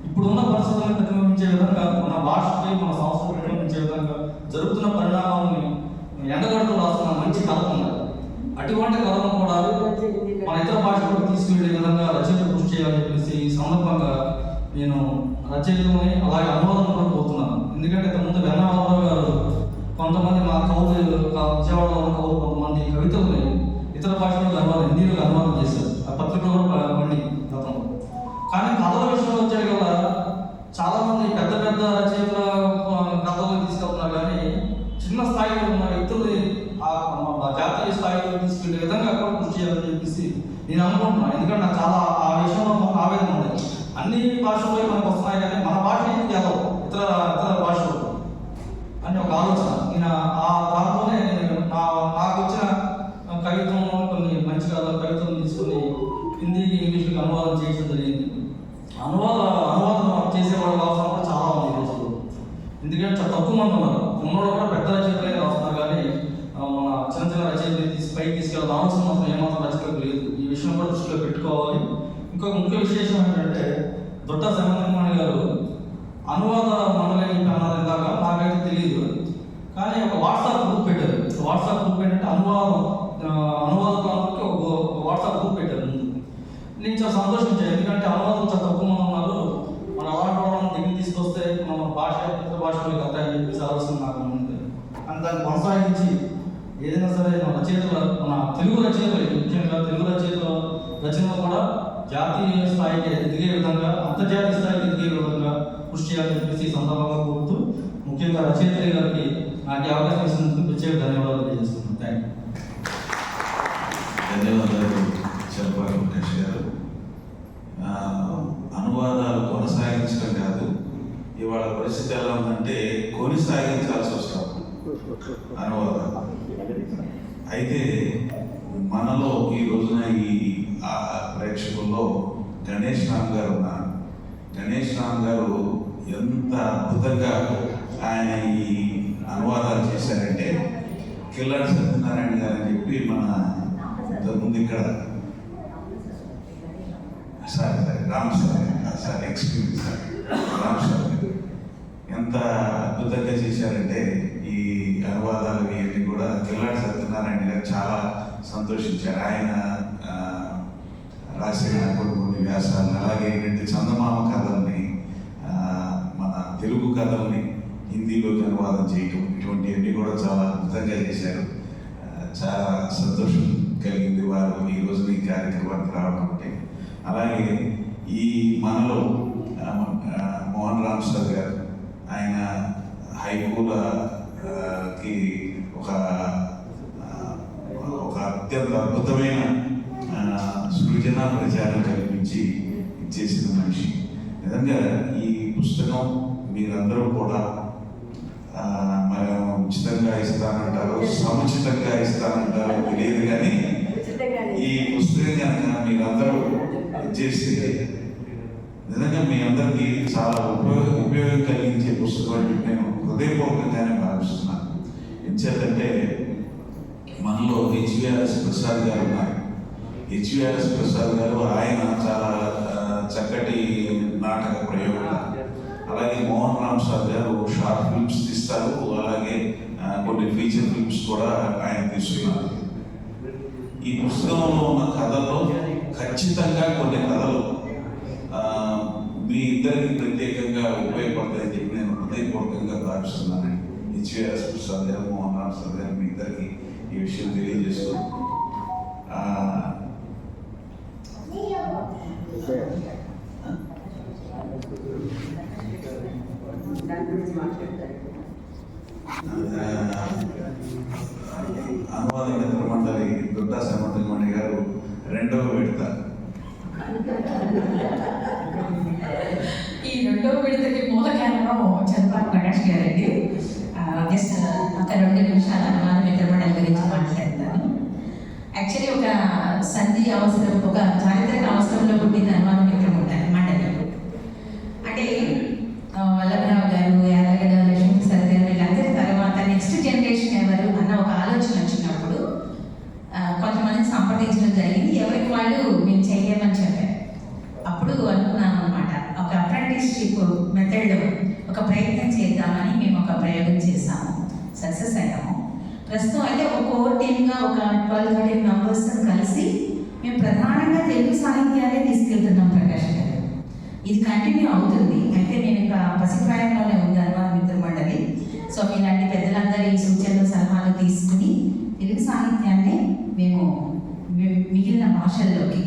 ఇప్పుడున్న పరిస్థితులను ప్రతిబింబించే విధంగా, మన భాషకి మన సంస్కృతిని ప్రతిబింబించే విధంగా జరుగుతున్న పరిణామాలని ఎండగడుతూ రాస్తున్న మంచి కథలు ఉన్నాయి. అటువంటి కథలను కూడా మన ఇతర భాషలకు తీసుకువెళ్ళే విధంగా రచయితలు కృషి చేయాలని చెప్పేసి ఈ సందర్భంగా నేను రచయితలని అలాగే అనువాదం కూడా కోరుతున్నాను. ఎందుకంటే ఇంతకుముందు వెన్నారావు గారు కొంతమంది మా కవులు విజయవాడలో ఉన్న కవులు కొంతమంది కవితల్ని ఇతర భాషలకు అనువాదం, హిందీలో అనువాదం చేశారు. ఆ పత్రికలో కూడా పండి గతంలో. కానీ కథల విషయంలో వచ్చాయి కదా, చాలా మంది పెద్ద పెద్ద రచయితల కథలు తీసుకెళ్తున్నారు. కానీ చిన్న స్థాయిలో ఉన్న వ్యక్తుల్ని జాతీయ స్థాయిలో తీసుకెళ్లే విధంగా కూడా కృషి చేయాలని చెప్పేసి నేను అనుకుంటున్నాను. ఎందుకంటే నాకు చాలా ఆ విషయంలో ఆవేదన ఉంది. అన్ని భాషల్లో మనకు వస్తున్నాయి కానీ మన భాష ఎందుకు వెళ్ళవు ఇతర భాషలు అని ఒక ఆలోచన. నేను దాంతోనే నాకు వచ్చిన కవిత్వంలో కొన్ని మంచి కవితలను తీసుకుని హిందీకి ఇంగ్లీష్కి అనువాదం చేయడం జరిగింది. అనువాదం చేసేవాళ్ళు అవసరం కూడా చాలా ఉంది ఈ రోజుల్లో. ఎందుకంటే చాలా తక్కువ మంది ఉన్నారు. ఉన్నోళ్ళు కూడా పెద్ద రచయితలే రాస్తున్నారు. కానీ మన చిన్న చిన్న రచయితలు పైకి తీసుకెళ్ళాలి ఆలోచన మాత్రం ఏమాత్రం రచయితలకు లేదు. ఈ విషయం కూడా దృష్టిలో పెట్టుకోవాలి. ఇంకొక ముఖ్య విశేషం ఏంటంటే దొడ్డ శ్రవణకుమారి గారు అనువాద మండలి అన్నారు ఇందాక, నాకైతే తెలియదు. కానీ ఒక వాట్సాప్ గ్రూప్ పెట్టారు. వాట్సాప్ గ్రూప్ ఏంటంటే అనువాదకులకి ఒక వాట్సాప్ గ్రూప్ పెట్టారు ముందు. నేను చాలా సంతోషించాను. ఎందుకంటే అనువాదం చాలా తక్కువ మంది ఉన్నారు. మన అలాంటి వాళ్ళని దగ్గర తీసుకొస్తే మన భాష ఇతర భాషలకు వస్తాయని చెప్పేసి ఆలోచన నాకు ఉంది. అని దాన్ని కొనసాగించి ఏదైనా సరే మన రచయితల, మన తెలుగు రచయితలు, ముఖ్యంగా తెలుగు రచయితల రచనలు కూడా జాతీయ స్థాయికి ఎదిగే విధంగా, అంతర్జాతీయ స్థాయికి ఎదిగే విధంగా కృషి చేయాలని చెప్పేసి ఈ సందర్భంగా కోరుతూ, ముఖ్యంగా రచయిత్రి గారికి నాకు అవకాశం ఇచ్చినందుకు ప్రత్యేక ధన్యవాదాలు తెలియజేస్తున్నాను. Thank you. ధన్యవాదాలు చెప్పారు వెంకటేష్ గారు. అనువాదాలు కొనసాగించడం కాదు, ఇవాళ పరిస్థితి ఎలా ఉందంటే కొనసాగించాల్సి వస్తాం అనువాదాలు. అయితే మనలో ఈ రోజున ఈ ప్రేక్షకుల్లో గణేష్ రామ్ గారు ఉన్నారు. గణేష్ రామ్ గారు ఎంత అద్భుతంగా ఆయన ఈ అనువాదాలు చేశారంటే, కిల్లాడి సత్యనారాయణ గారు అని చెప్పి మన ఇంతకుముందు ఇక్కడ Ram sir excuse sir Ram sir ఎంత అద్భుతంగా చేశారంటే ఈ అనువాదాలు ఇవన్నీ కూడా కిల్లాడి సత్యనారాయణ గారు చాలా సంతోషించారు. ఆయన రాసిన కొన్ని వ్యాసాలు, అలాగే ఏంటంటే చందమామ కథల్ని, మన తెలుగు కథల్ని హిందీలోకి అనువాదం చేయటం, ఇటువంటివన్నీ కూడా చాలా అద్భుతంగా చేశారు. చాలా సంతోషం కలిగింది వారు ఈ రోజు ఈ కార్యక్రమానికి రావడం అంటే. అలాగే ఈ మనలో మోహన్ రామ్ సార్ గారు, ఆయన హైకూలకి ఒక అత్యంత అద్భుతమైన సృజన ప్రచారం కల్పించి చేసిన మనిషి. నిజంగా ఈ పుస్తకం మీరందరూ కూడా మరి ఉచితంగా ఇస్తానంటారు, సముచితంగా ఇస్తానంటారు తెలియదు, కానీ ఈ పుస్తకం కనుక మీరందరూ చేస్తే నిజంగా మీ అందరికీ చాలా ఉపయోగం కలిగించే పుస్తకం అని నేను హృదయపూర్వకంగానే భావిస్తున్నాను. ఎంచేతంటే మనలో హెచ్విఆర్ఎస్ ప్రసాద్ గారు ఉన్నారు. హెచ్విఆర్ఎస్ ప్రసాద్ గారు ఆయన చాలా చక్కటి నాటక ప్రయోగం. అలాగే మోహన్ రామ్ సార్ గారు షార్ట్ ఫిల్మ్స్ తీస్తారు, అలాగే కొన్ని ఫీచర్ ఫిల్మ్స్ కూడా ఆయన తీస్తున్నారు. ఈ పుస్తకంలో ఉన్న కథల్లో ఖచ్చితంగా కొన్ని కథలు మీ ఇద్దరికి ప్రత్యేకంగా ఉపయోగపడతాయని చెప్పి నేను హృదయపూర్వకంగా భావిస్తున్నాను. హెచ్విఆర్ఎస్ ప్రసాద్ గారు, మోహన్ రావు ప్రసాద్ గారు మీ ఇద్దరికి ఈ విషయం తెలియజేస్తూ అనువాద మిత్ర మండలి దుర్గా సమర్థమణి గారు 2వ విడత ఈ 2వ విడతకి మూల కారణం చంద్రబాబు ప్రకాష్ గారండి. జస్ట్ ఒక 2 నిమిషాల అనువాద మిత్ర మండలి గురించి మాట్లాడతాను. యాక్చువల్లీ ఒక సంధి అవసరం, ఒక చారిత్రక అవసరంలో పుట్టిన అనువాద మిత్ర మండలి. అంటే వల్లభరావు గారు, యాదగడ్డ లక్ష్మీప్రసాద్ గారు వీళ్ళందరి తర్వాత నెక్స్ట్ జనరేషన్ ఎవరు అన్న ఒక ఆలోచన వచ్చినప్పుడు కొంతమందిని సంప్రదించడం జరిగింది. ఎవరికి వాళ్ళు మేము చేయలేమని చెప్పారు. అప్పుడు అనుకున్నాం అనమాట, ఒక అప్రెంటిస్షిప్ మెథడ్లో ఒక ప్రయత్నం చేద్దామని మేము ఒక ప్రయోగం చేసాము. సక్సెస్ అయ్యాము. ప్రస్తుతం అయితే ఒక కోర్ టీమ్గా ఒక 12-13 మెంబర్స్ కలిసి మేము ప్రధానంగా తెలుగు సాహిత్యాలే తీసుకెళ్తున్నాం ప్రకాష్ గారు. ఇది కంటిన్యూ అవుతుంది. అయితే నేను ఇంకా పసిప్రాయంలోనే ఉంది అనువాద మిత్ర మండలి. సో మీలాంటి పెద్దలందరి సూచనలు సలహాలు తీసుకుని తెలుగు సాహిత్యాన్ని మేము మిగిలిన భాషల్లోకి,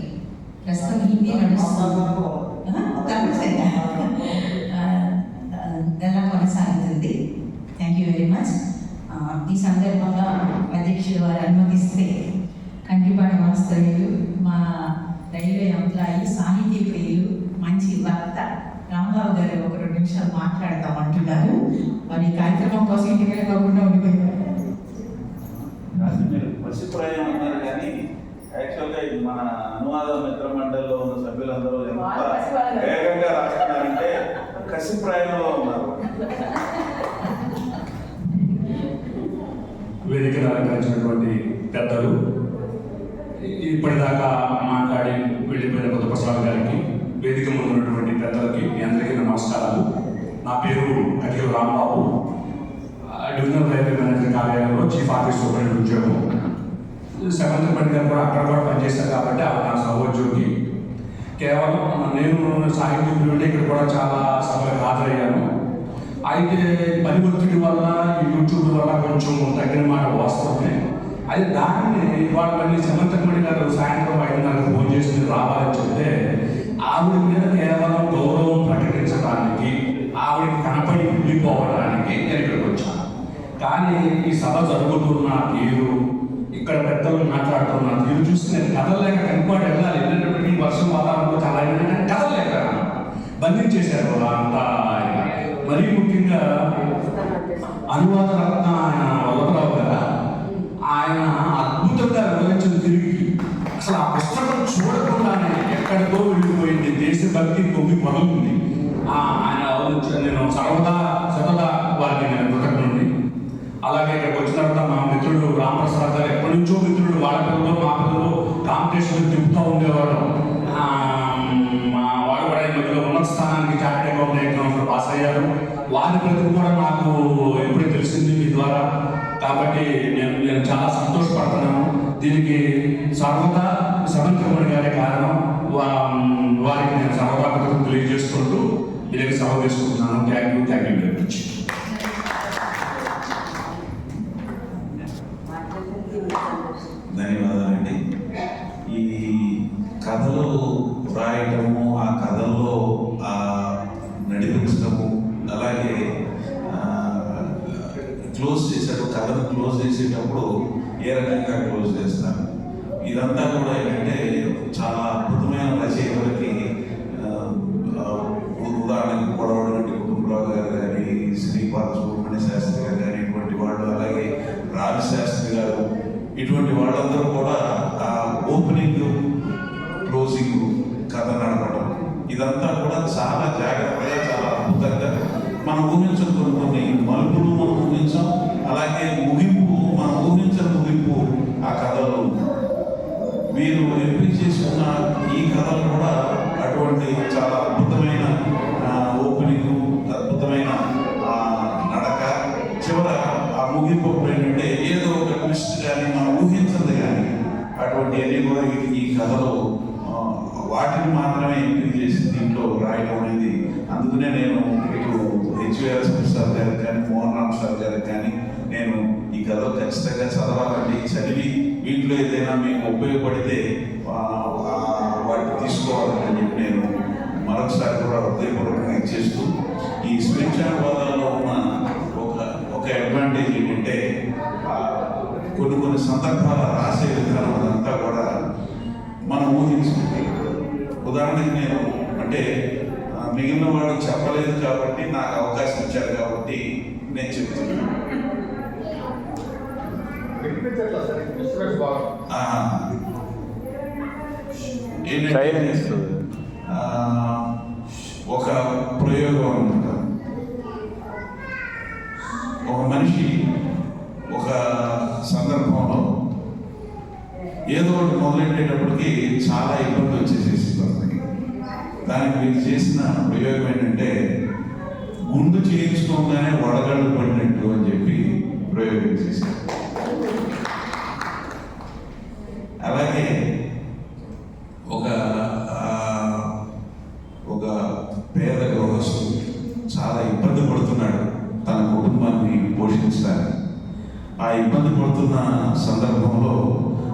ప్రస్తుతం హిందీ నడుస్తుంది, తప్పనిసరిగా ఎలా కొనసాగుతుంది. Thank you very much. ఈ సందర్భంగా అధ్యక్షులు వారు అనుమతిస్తే కంకిపాటి వాస్తవ్యులు, మా రైల్వే ఎంప్లాయీ, సాహితీ ప్రియులు, మంచి వక్త రాంబాబు గారు ఒక 2 నిమిషాలు మాట్లాడతామంటున్నారు. మరి కార్యక్రమం కోసం ఇంటికి వెళ్ళకుండా ఉండిపోయారు. మీరు పసిప్రాయం అన్నారు, కానీ యాక్చువల్గా ఇది మన అనువాద మిత్ర మండలిలో ఉన్న సభ్యులందరూ ఎంత వేగంగా రాస్తున్నారంటే కసిప్రాయంలో ఉన్నారు. వేదికను అలంకరించినటువంటి పెద్దలు, ఇప్పటిదాకా మాట్లాడి వెళ్ళిపోయిన బుద్ధప్రసాద్ గారికి, వేదిక ముందు ఉన్నటువంటి పెద్దలకి మీ అందరికీ నమస్కారాలు. నా పేరు అఖిల రాంబాబు. డివిజనల్ రైల్వే మేనేజర్ కార్యాలయంలో చీఫ్ ఆఫీస్ సూపరింటెండెంట్ ఉద్యోగం. సెకండ్ గారు కూడా అక్కడ కూడా పనిచేశారు కాబట్టి ఆవిడ నా సహోద్యోగి. కేవలం నేను సాహిత్య ప్రియుడే ఇక్కడ కూడా చాలా సభలకు హాజరయ్యాను. అయితే పని ఒత్తిడి వల్ల, ఈ యూట్యూబ్ వల్ల కొంచెం తగ్గిన మాట వాస్తవమే. అయితే దాన్ని ఇవాళ మళ్ళీ సమంతకమణి గారు సాయంత్రం 5:30 ఫోన్ చేసి మీరు రావాలని చెప్తే ఆవిడ మీద కేవలం గౌరవం ప్రకటించడానికి, ఆవిడకి కనపడి ఉండిపోవడానికి నేను ఇక్కడికి వచ్చాను. కానీ ఈ సభ జరుగుతున్న తీరు, ఇక్కడ పెద్దలు మాట్లాడుతున్న తీరు చూసి నేను కథలేక కనుపాటు వెళ్ళాలి. వెళ్ళేటప్పటికీ వర్షం వాతావరణంలో చాలా ఏంటంటే కథలేక బంధించేశారు అంతా. మరీ ముఖ్యంగా అనువాద రత్న ఆయన వల్లభరావు గారు, ఆయన అద్భుతంగా వివరించిన తిరిగి అసలు ఆ పుస్తకం చూడకుండానే ఎక్కడికో వెళ్ళిపోయింది. దేశభక్తి పొంగి పొరలుంది. ఆయన నేను సర్వదా వారికి నేను కృతజ్ఞుడిని. అలాగే ఇక్కడికి వచ్చిన తర్వాత మా మిత్రుడు రామప్రసాద్ గారు, ఎప్పటి నుంచో మిత్రుడు, వాళ్ళ పిల్లలు మా పిల్లలు కాంపిటీషన్ తిప్పుతూ ఉండేవాడు. వాడు కూడా ఈ మధ్యలో ఉన్నత స్థానానికి చార్టెడ్ అకౌంట్ ఎగ్జామ్స్లో పాస్ అయ్యారు. వారి ప్రతి కూడా నాకు ఎప్పుడే తెలిసింది మీ ద్వారా. కాబట్టి నేను చాలా సంతోషపడుతున్నాను. దీనికి సర్వదా సమంతకమణి గారి కారణం. వారికి నేను సర్వదా కృతజ్ఞతలు తెలియజేసుకుంటూ దీనికి సెలవు తీసుకుంటున్నాను. Thank you very much. ధన్యవాదాలండి. ఈ కథలు రాయటము, ఆ కథల్లో నడిపించడము, అలాగే క్లోజ్ చేసేటప్పుడు, కథను క్లోజ్ చేసేటప్పుడు ఏ రకంగా క్లోజ్ చేస్తారు, ఇదంతా కూడా ఏంటంటే చాలా అద్భుతమైన రచయితలకి ఉదాహరణకు పొడవటువంటి కుటుంబరావు గారు కానీ, శ్రీపాద సుబ్రహ్మణ్య శాస్త్రి గారు కానీ, ఇటువంటి వాళ్ళు, అలాగే రావి శాస్త్రి గారు, ఇటువంటి వాళ్ళందరూ కూడా ఆ ఓపెనింగ్, క్లోజింగ్, కథ నడపడం, ఇదంతా కూడా చాలా జాగ్రత్తగా, చాలా అద్భుతంగా మనం ఊహించని కొన్ని మలుపులు మనం ఊహించాం. అలాగే ముగింపు, మనం ఊహించిన ముగింపు ఆ కథలో మీరు ఎంపిక చేసుకున్న ఈ కథలు కూడా అటువంటి చాలా అద్భుతమైన ఓపెనింగ్, అద్భుతమైన నడక, చివర ఆ ముగింపు ఏంటంటే ఏదో ఒక ట్విస్ట్ కానీ మనం ఊహించదు కానీ అటువంటి అన్ని కూడా ఈ కథలో వాటిని మాత్రమే ఎంపిక చేసి దీంట్లో రాయడం అనేది అందుకనే నేను ఇటు హెచ్విఆర్ఎస్ సార్ గారికి కానీ మోహన్ రామ్ సార్ గారికి కానీ నేను ఈ కథ ఖచ్చితంగా చదవాలండి, చదివి వీటిలో ఏదైనా మీకు ఉపయోగపడితే వాటిని తీసుకోవాలని చెప్పి నేను మరొకసారి కూడా హృదయపూర్వకంగా చేస్తూ, ఈ స్వేచ్ఛావాదాల్లో ఉన్న ఒక అడ్వాంటేజ్ ఏంటంటే కొన్ని సందర్భాల రాసే విధానం అదంతా కూడా మనం ఊహించుకుంటే, ఉదాహరణకి నేను అంటే మిగిలిన వాడు చెప్పలేదు కాబట్టి నాకు అవకాశం ఇచ్చారు కాబట్టి నేను చెప్తున్నాను. ఏంటంటే ఒక ప్రయోగం అనమాట. ఒక మనిషి ఒక సందర్భంలో ఏదో ఒకటి మొదలెట్టేటప్పటికి చాలా ఇబ్బంది వచ్చేసేసి దానికి మీరు చేసిన ప్రయోగం ఏంటంటే గుండు చేయించుకోగానే వడగళ్ళు పడినట్టు అని చెప్పి ప్రయోగం చేశారు. అలాగే ఒక పేద గృహస్థు చాలా ఇబ్బంది పడుతున్నాడు తన కుటుంబాన్ని పోషించడానికి. ఆ ఇబ్బంది పడుతున్న సందర్భంలో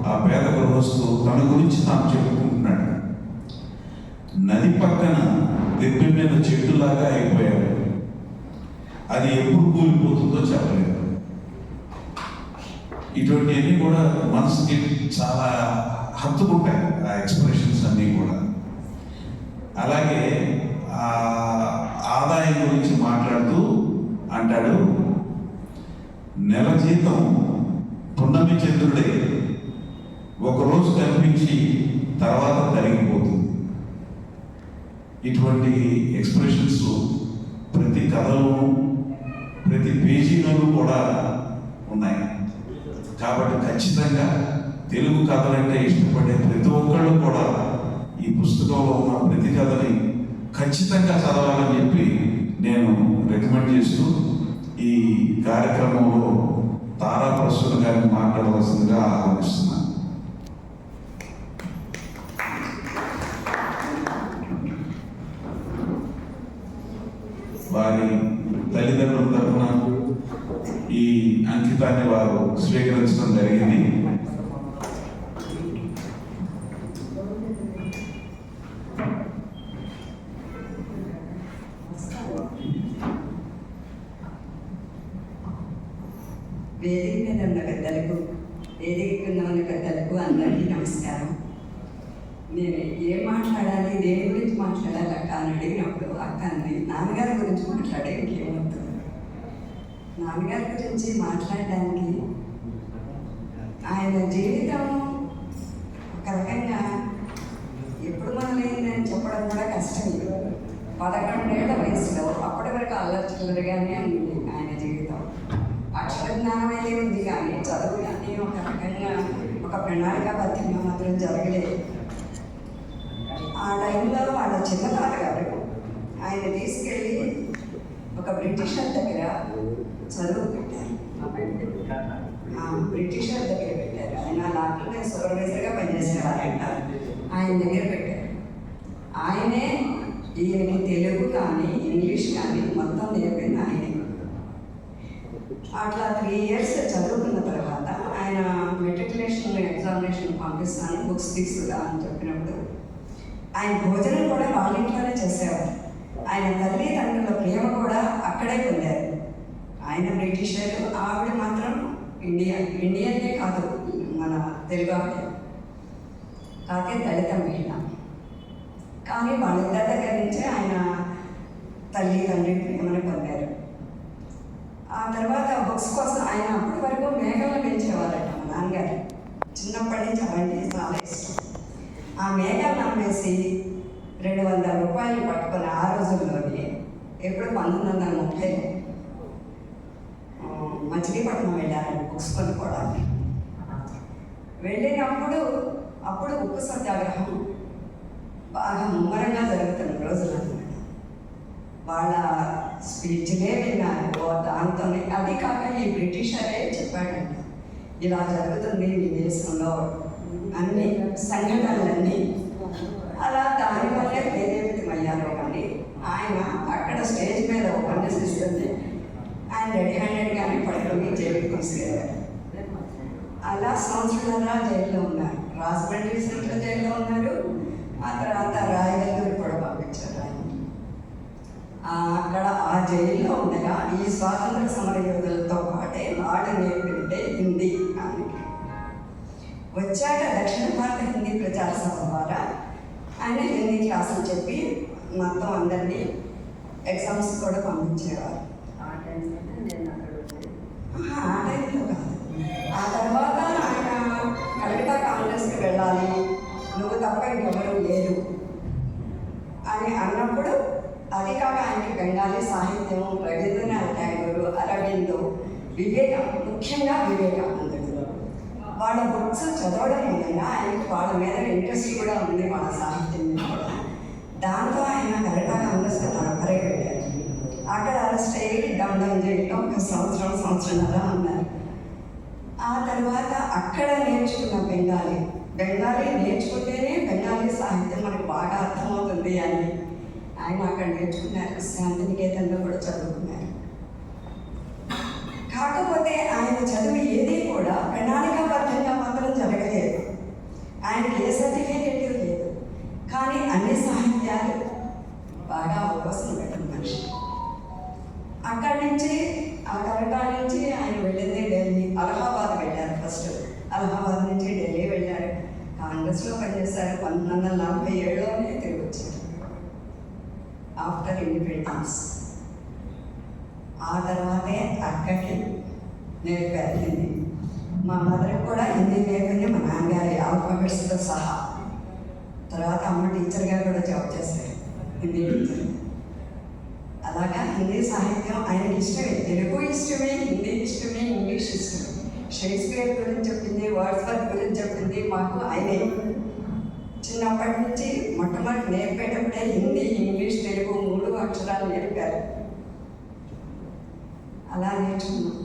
ఆ పేద గృహస్థు తన గురించి తాను చెప్పుకుంటున్నాడు. నది పక్కన దెబ్బ మీద చెట్టులాగా అయిపోయాడు, అది ఎప్పుడు కూలిపోతుందో చెప్పలేదు. ఇటువంటివన్నీ కూడా మనసుకి చాలా హత్తుకుంటాయి ఆ ఎక్స్ప్రెషన్స్ అన్నీ కూడా. అలాగే ఆదాయం గురించి మాట్లాడుతూ అంటాడు, నెల జీతం పున్నమి చంద్రుడే ఒకరోజు కనిపించి తర్వాత తరిగిపోతుంది. ఇటువంటి ఎక్స్ప్రెషన్స్ ప్రతి కథలోనూ ప్రతి పేజీలోనూ కూడా ఉన్నాయి. కాబట్టి ఖచ్చితంగా తెలుగు కథలంటే ఇష్టపడే ప్రతి ఒక్కళ్ళు కూడా ఈ పుస్తకంలో ఉన్న ప్రతి కథని ఖచ్చితంగా చదవాలని చెప్పి నేను రికమెండ్ చేస్తూ ఈ కార్యక్రమంలో తారా ప్రసూన గారిని మాట్లాడవలసిందిగా ఆహ్వానిస్తున్నాను. వారి తల్లిదండ్రుల తరఫున ఈ అంకితాన్ని వారు స్వీకరించడం జరిగింది. వేదిక మీద ఉన్న పెద్దలకు, వేదిక కింద ఉన్న పెద్దలకు అందరికీ నమస్కారం. నేను ఏం మాట్లాడాలి, దేని గురించి మాట్లాడాలి అక్క అని అడిగినప్పుడు అక్క అంది, నాన్నగారి గురించి మాట్లాడే ఇంకేమవుతుంది. నాన్నగారి గురించి మాట్లాడడానికి ఆయన జీవితం ఒక రకంగా ఎప్పుడు మొదలైందని చెప్పడం కూడా కష్టం. 11 ఏళ్ల వయసులో అప్పటి వరకు అల్లర్చిల్లరగానే ఉంది ఆయన జీవితం. అక్షర జ్ఞానం అయితే ఉంది కానీ చదువు కానీ ఒక రకంగా ఒక ప్రణాళికాబద్ధంగా మాత్రం జరగలేదు. ఆ టైంలో వాళ్ళ చిన్న తాతగారు ఆయన తీసుకెళ్ళి ఒక బ్రిటిషర్ దగ్గర చదువు పెట్టారు. బ్రిటిషర్ దగ్గర పెట్టారు. ఆయన లాక్డౌన్ సూపర్వైజర్గా పనిచేసేవారంట. ఆయన దగ్గర పెట్టారు. ఆయనే ఈయనకి తెలుగు కానీ ఇంగ్లీష్ కానీ మొత్తం నేర్పింది ఆయనే. అట్లా 3 years చదువుకున్న తర్వాత ఆయన మెట్రికులేషన్ ఎగ్జామినేషన్ పంపిస్తాను, బుక్స్ తీసుకురా అని చెప్పినప్పుడు ఆయన భోజనం కూడా వాళ్ళ ఇంట్లోనే చేసేవారు. ఆయన తల్లిదండ్రుల ప్రేమ కూడా అక్కడే పొందారు. ఆయన బ్రిటిషర్, ఆవిడ మాత్రం ఇండియన్నే కాదు, మన తెలుగు ఆవిడ, కాకే దళిత మహిళ. కానీ వాళ్ళిద్దరి దగ్గర నుంచే ఆయన తల్లి తండ్రి ప్రేమను పొందారు. ఆ తర్వాత బుక్స్ కోసం ఆయన అప్పటి వరకు మేకలను పెంచేవారట మా నాన్నగారు. చిన్నప్పటి నుంచి అవంటే చాలా ఇష్టం. ఆ మేకలను అమ్మేసి 200 రూపాయలు పట్టుకొని ఆ రోజుల్లోనే, ఎప్పుడు 1930 మచిలీపట్నం వెళ్ళారు బుక్స్ కొనుక్కోవడానికి. వెళ్ళినప్పుడు అప్పుడు ఉప్పు సత్యాగ్రహం బాగా ముమ్మరంగా జరుగుతున్న రోజులు అన్నమాట. వాళ్ళ స్పీచ్లే విన్నారు. దాంతోనే అది కాక ఈ బ్రిటిషరే చెప్పాడంట, ఇలా జరుగుతుంది మీ దేశంలో అన్ని సంఘటనలన్నీ. అలా దానివల్లే ప్రేరేపితమయ్యారు కానీ ఆయన అక్కడ స్టేజ్ మీద ఉపన్యసిస్తుంది. ఆయన రెడీ హ్యాండెడ్గానే పట్టుకుని జైలుకి తీసుకెళ్ళారు. అలా సంవత్సరాల జైల్లో ఉన్నారు. రాజమండ్రి సెంట్రల్ జైల్లో ఉన్నారు. ఆ తర్వాత రాయగల్లూరు కూడా పంపించారు ఆయన. అక్కడ ఆ జైల్లో ఉండగా ఈ స్వాతంత్ర సమర యోధులతో పాటే వాళ్ళు నేర్పింటే హిందీ ఆయనకి. వచ్చాక దక్షిణ భారత హిందీ ప్రచార సభ ద్వారా ఆయన హిందీ క్లాసులు చెప్పి మొత్తం అందరినీ ఎగ్జామ్స్ కూడా పంపించేవారు. ఆ టైంలో కాదు. ఆ తర్వాత ఆయన కలకత్తా కాంగ్రెస్కి వెళ్ళాలి, నువ్వు తప్ప ఇంకెవరూ లేరు అని అన్నప్పుడు, అది కాక ఆయనకి బెంగాలీ సాహిత్యం, రవీంద్రనాథ్ ఠాగూర్, అరవిందో, ముఖ్యంగా వివేకానందుడు వాళ్ళ బుక్స్ చదవడం మూలంగా ఆయనకి వాళ్ళ మీద ఇంట్రెస్ట్ కూడా ఉంది, వాళ్ళ సాహిత్యం మీద కూడా. దాంతో ఆయన కలకత్తా కాంగ్రెస్కి తనపరే వెళ్ళారు. అక్కడ అరెస్ట్ అయ్యి డమ్ చేయడం ఒక సంవత్సరంన్నర ఉన్నారు. ఆ తర్వాత అక్కడ నేర్చుకున్న బెంగాలీ నేర్చుకుంటేనే బెంగాలీ సాహిత్యం మనకు బాగా అర్థమవుతుంది అని ఆయన అక్కడ నేర్చుకున్నారు. శాంతినికేతన్లో కూడా చదువుకున్నారు. కాకపోతే ఆయన చదువు ఏది కూడా ప్రణాళికాబద్ధంగా మాత్రం జరగలేదు. ఆయనకి ఏ సర్టిఫికేట్ లేదు. కానీ అన్ని సాహిత్యాలు బాగా అవకాశం పెట్టిన మనిషి. అక్కడి నుంచి ఆ కలకత్తా నుంచి ఆయన వెళ్ళింది ఢిల్లీ, అలహాబాద్ వెళ్ళారు. ఫస్ట్ అలహాబాద్ నుంచి ఢిల్లీ వెళ్ళారు. కాంగ్రెస్లో పనిచేశారు. 1947లోనే తిరిగి వచ్చారు ఆఫ్టర్ ఇండిపెండెన్స్. ఆ తర్వాతే అక్కడికి నేర్పారు హిందీ. మా మదర్కి కూడా హిందీ నేర్పింది మా నాన్నగారి ఆల్ఫాబెట్స్తో సహా. తర్వాత అమ్మ టీచర్గా కూడా జాబ్ చేశారు, హిందీ టీచర్. అలాగా హిందీ సాహిత్యం ఆయనకి ఇష్టమే. తెలుగు ఇష్టమే, హిందీ ఇష్టమే, ఇంగ్లీష్ ఇష్టమే. షేక్స్పియర్ గురించి చెప్పింది, వర్డ్స్వర్త్ గురించి చెప్పింది మాకు ఆయనే. చిన్నప్పటి నుంచి మొట్టమొదటి నేర్పేటప్పుడే హిందీ, ఇంగ్లీష్, తెలుగు 3 అక్షరాలు నేర్పారు. అలా నేర్చుకున్నాం.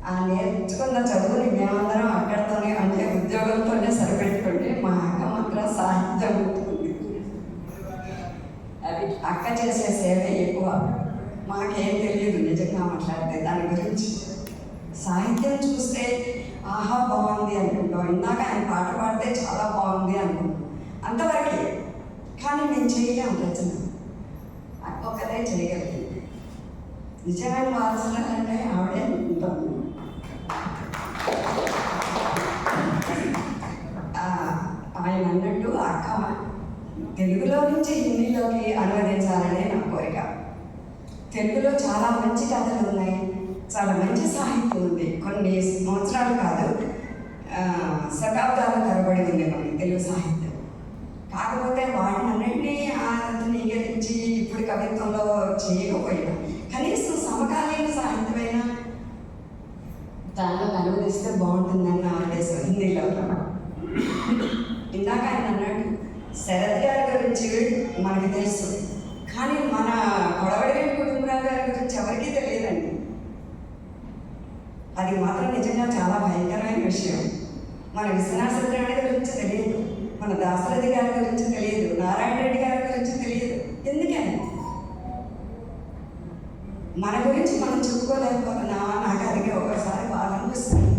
ఆ నేర్చుకున్న చదువుని మేమందరం అక్కడితోనే, అంటే ఉద్యోగంతోనే సరిపెట్టుకుంటే మా అక్క మాత్రం సాహిత్యం ఉంటుంది. అది అక్క చేసే సేవే ఎక్కువ. మాకేం తెలియదు నిజంగా మాట్లాడితే దాని గురించి. సాహిత్యం చూస్తే ఆహా బాగుంది అనుకుంటాం. ఇందాక ఆయన పాట పాడితే చాలా బాగుంది అనుకుంటాం, అంతవరకే. కానీ నేను చేయలేము రచన. అక్క ఒక్కదే చేయగలిగింది. నిజమైన వారసులంటే ఆవిడే అనుకుంటాను. ఆయన అన్నట్టు అక్క తెలుగులో నుంచి హిందీలోకి అనువదించాలనే నా కోరిక. తెలుగులో చాలా మంచి కథలు ఉన్నాయి, చాలా మంచి సాహిత్యం ఉంది. కొన్ని సంవత్సరాలు కాదు, శతాబ్దాల తరబడి ఉంది మనకి తెలుగు సాహిత్యం. కాకపోతే వాటిని అన్నింటినీ నీగరించి ఇప్పుడు కవిత్వంలో చేయకపోయినా కనీసం సమకాలీన సాహిత్యమైన దానిలో అనువదిస్తే బాగుంటుందని నా ఉద్దేశం. హిందీలో ఇందాక ఆయన అన్నట్టు శరత్ గారి గురించి మనకి తెలుసు, కానీ మన కొడవడి కుటుంబరావు గారి గురించి ఎవరికీ తెలియదండి. అది మాత్రం నిజంగా చాలా భయంకరమైన విషయం. మన విశ్వనాథ సత్యనారాయణ గురించి తెలియదు, మన దాశరథి గారి గురించి తెలియదు, నారాయణ రెడ్డి గారి గురించి తెలియదు. ఎందుకని మన గురించి మనం చెప్పుకోలేకపోతున్నామా? నాకు అది ఒకసారి బాగా అనిపిస్తుంది.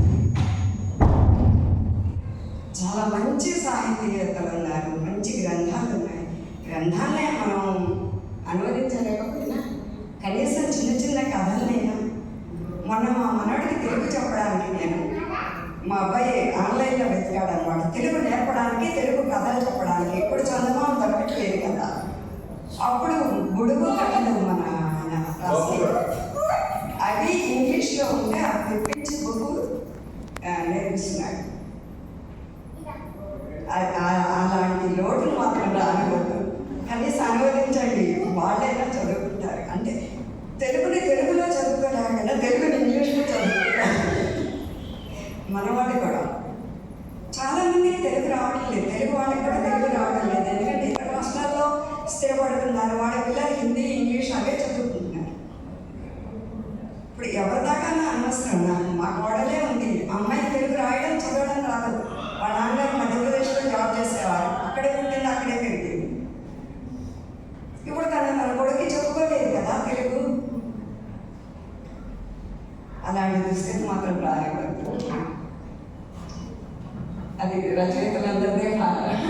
చాలా మంచి సాహితీవేత్తలు ఉన్నారు, మంచి గ్రంథాలు ఉన్నాయి. గ్రంథాలనే మనం అనువదించలేకపోయినా కనీసం చిన్న చిన్న కథలనైనా. మొన్న మా మనవడికి తెలుగు చెప్పడానికి నేను, మా అబ్బాయి ఆన్లైన్లో వెతికాడు అనమాట. తెలుగు నేర్పడానికి, తెలుగు కథలు చెప్పడానికి. ఇప్పుడు చందమామ తప్పట్లేదు కదా, అప్పుడు బుడుగు కథలు మన రాసి అవి ఇంగ్లీష్లో ఉంటే అవి తెప్పించి బుక్ నేర్పిస్తున్నాడు. అలాంటి లోటును మాత్రం రానివ్వద్దు. కనీసం అనువదించండి, వాళ్ళైనా చదువుకుంటారు. అంటే తెలుగుని తెలుగులో చదువుకోలేకుండా తెలుగుని ఇంగ్లీష్లో చదువుకుంటారు. మనవాళ్ళు కూడా చాలామందికి తెలుగు రావడం లేదు, తెలుగు వాళ్ళకి కూడా తెలుగు రావడం లేదు. ఎందుకంటే ఇతర రాష్ట్రాల్లో స్థిరపడుతున్నారు, వాళ్ళ పిల్లలు హిందీ, ఇంగ్లీష్ అవే చదువుకుంటున్నారు. ఇప్పుడు ఎవరిదాకా అనవసరం. మా కోడలే ఉంది, అమ్మాయి తెలుగు రాయడం చదవడం రాదు. వాళ్ళ నాన్నగారు మధ్యప్రదేశ్లో జాబ్ చేసేవారు, అక్కడే పుట్టింది, అక్కడే పెరిగింది. ఇప్పుడు తన అది రచయితలందరిదే కారణం.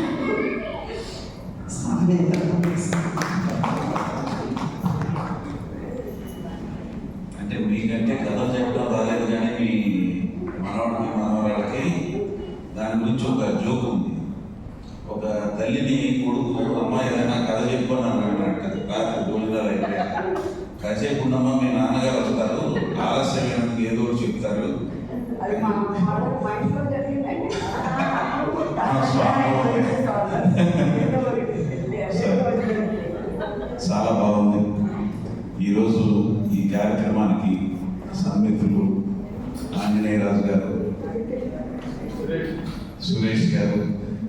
అంటే మీకంటే కథలు చెప్పడం రాలేదు కానీ మీ మనవాడికి మనవరాళ్ళకి దాని గురించి ఒక జోక్ ఉంది. ఒక తల్లిని కొడుకు అమ్మాయి ఏదైనా కథ చెప్పని అన్నాడు రాత్రి భోజనాలు అయితే, కాసేపు ఉండమ్మా మీ నాన్నగారు వస్తారు, ఆలస్యమైనందుకు ఏదో ఒకటి చెప్తారు. అది మా ఇంట్లో జరిగిందండి. చాలా బాగుంది. ఈరోజు ఈ కార్యక్రమానికి సన్మిత్రులు ఆంజనేయరాజు గారు, సురేష్ గారు,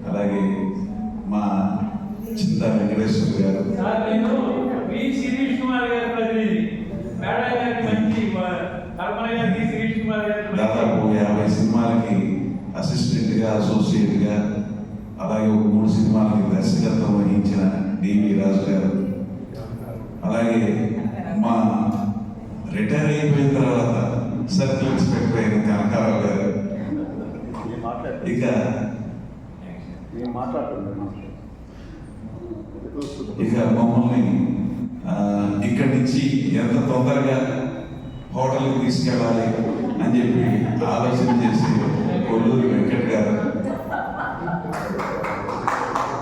అలాగే మా చింత వెంకటేశ్వర గారు, దాదాపు 50 సినిమాలకి అసిస్టెంట్గా, అసోసియేట్గా, అలాగే ఒక 3 సినిమాలకి దర్శకత్వం వహించిన డివి రాజు గారు, అలాగే మా రిటైర్ అయిపోయిన తర్వాత సర్కిల్ ఇన్స్పెక్టర్ అయిన కనకారావు గారు, ఇక మమ్మల్ని ఇక్కడి నుంచి ఎంత తొందరగా హోటల్కి తీసుకెళ్ళాలి అని చెప్పి ఆలోచన చేసి కొల్లూరి వెంకట్ గారు,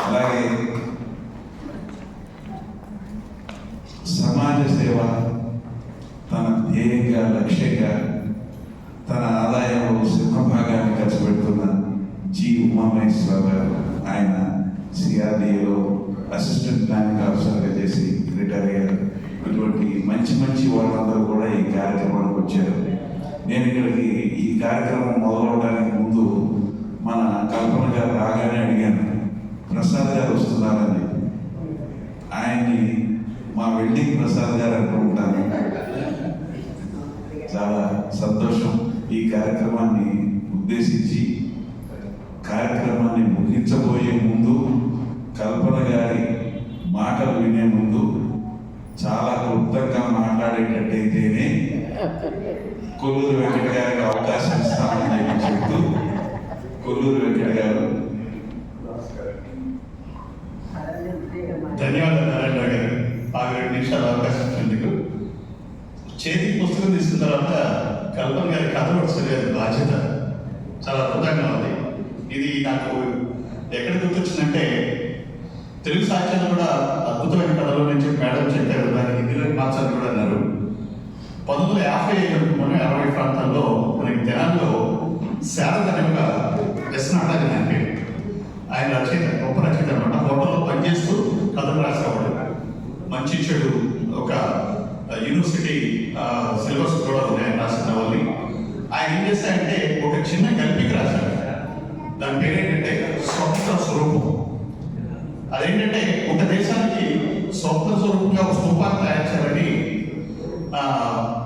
అలాగే సమాజ సేవ తన ధ్యేయంగా, లక్ష్యంగా, తన ఆదాయంలో సింహభాగాన్ని ఖర్చు పెడుతున్న జి ఉమామహేశ్వర గారు, ఆయన సిఆర్డీఏలో అసిస్టెంట్ ప్లానింగ్ ఆఫీసర్గా చేసి రిటైర్ అయ్యారు. ఇటువంటి మంచి మంచి వాళ్ళందరూ కూడా ఈ కార్యక్రమానికి వచ్చారు. నేను ఇక్కడికి ఈ కార్యక్రమం మొదలవడానికి ముందు మన కల్పన గారు రాగానే అడిగాను, ప్రసాద్ గారు వస్తున్నారని. ఆయన్ని మా వెల్డింగ్ ప్రసాద్ గారు అనుకుంటాను. చాలా సంతోషం. ఈ కార్యక్రమాన్ని ఉద్దేశించి కార్యక్రమాన్ని ముగించబోయే ముందు, కల్పన గారి మాటలు వినే ముందు చాలా క్లుప్తంగా మాట్లాడేటట్టయితేనే కొల్లూరు వెంకట గారికి అవకాశం ఇస్తామని చెప్తూ, కొల్లూరు వెంకట గారు. ధన్యవాదాలు నారాయణ గారు, 2 నిమిషాలు అవకాశం ఇచ్చినందుకు. చేతికి పుస్తకం తీసుకున్న తర్వాత కల్పన గారి కథ చదివే బాధ్యత చాలా అద్భుతంగా ఉంది. ఇది నాకు ఎక్కడ గుర్తొచ్చిందంటే, తెలుగు సాహిత్యంలో కూడా అద్భుతమైన కథలు నుంచి మేడం చెప్పారు, దాన్ని హిందీలోకి మార్చాలని కూడా అన్నారు. 1950 ప్రాంతాల్లో మనకి తెనాల్లో శారద అనే ఒక వ్యసనాటక నాయకుడు, ఆయన రచయిత, గొప్ప రచయిత అనమాట. హోటల్లో పనిచేస్తూ కథలు రాసేవాడు. మంచి చెడు ఒక యూనివర్సిటీ సిలబస్ కూడా ఉంది ఆయన రాసిన వాళ్ళని. ఆయన ఏం చేస్తాయంటే ఒక చిన్న గల్పిక రాశాడు. దాని పేరు ఏంటంటే స్వప్న స్వరూపం. అదేంటంటే ఒక దేశానికి స్వప్న స్వరూపంగా ఒక స్థూపాన్ని తయారు చేయాలని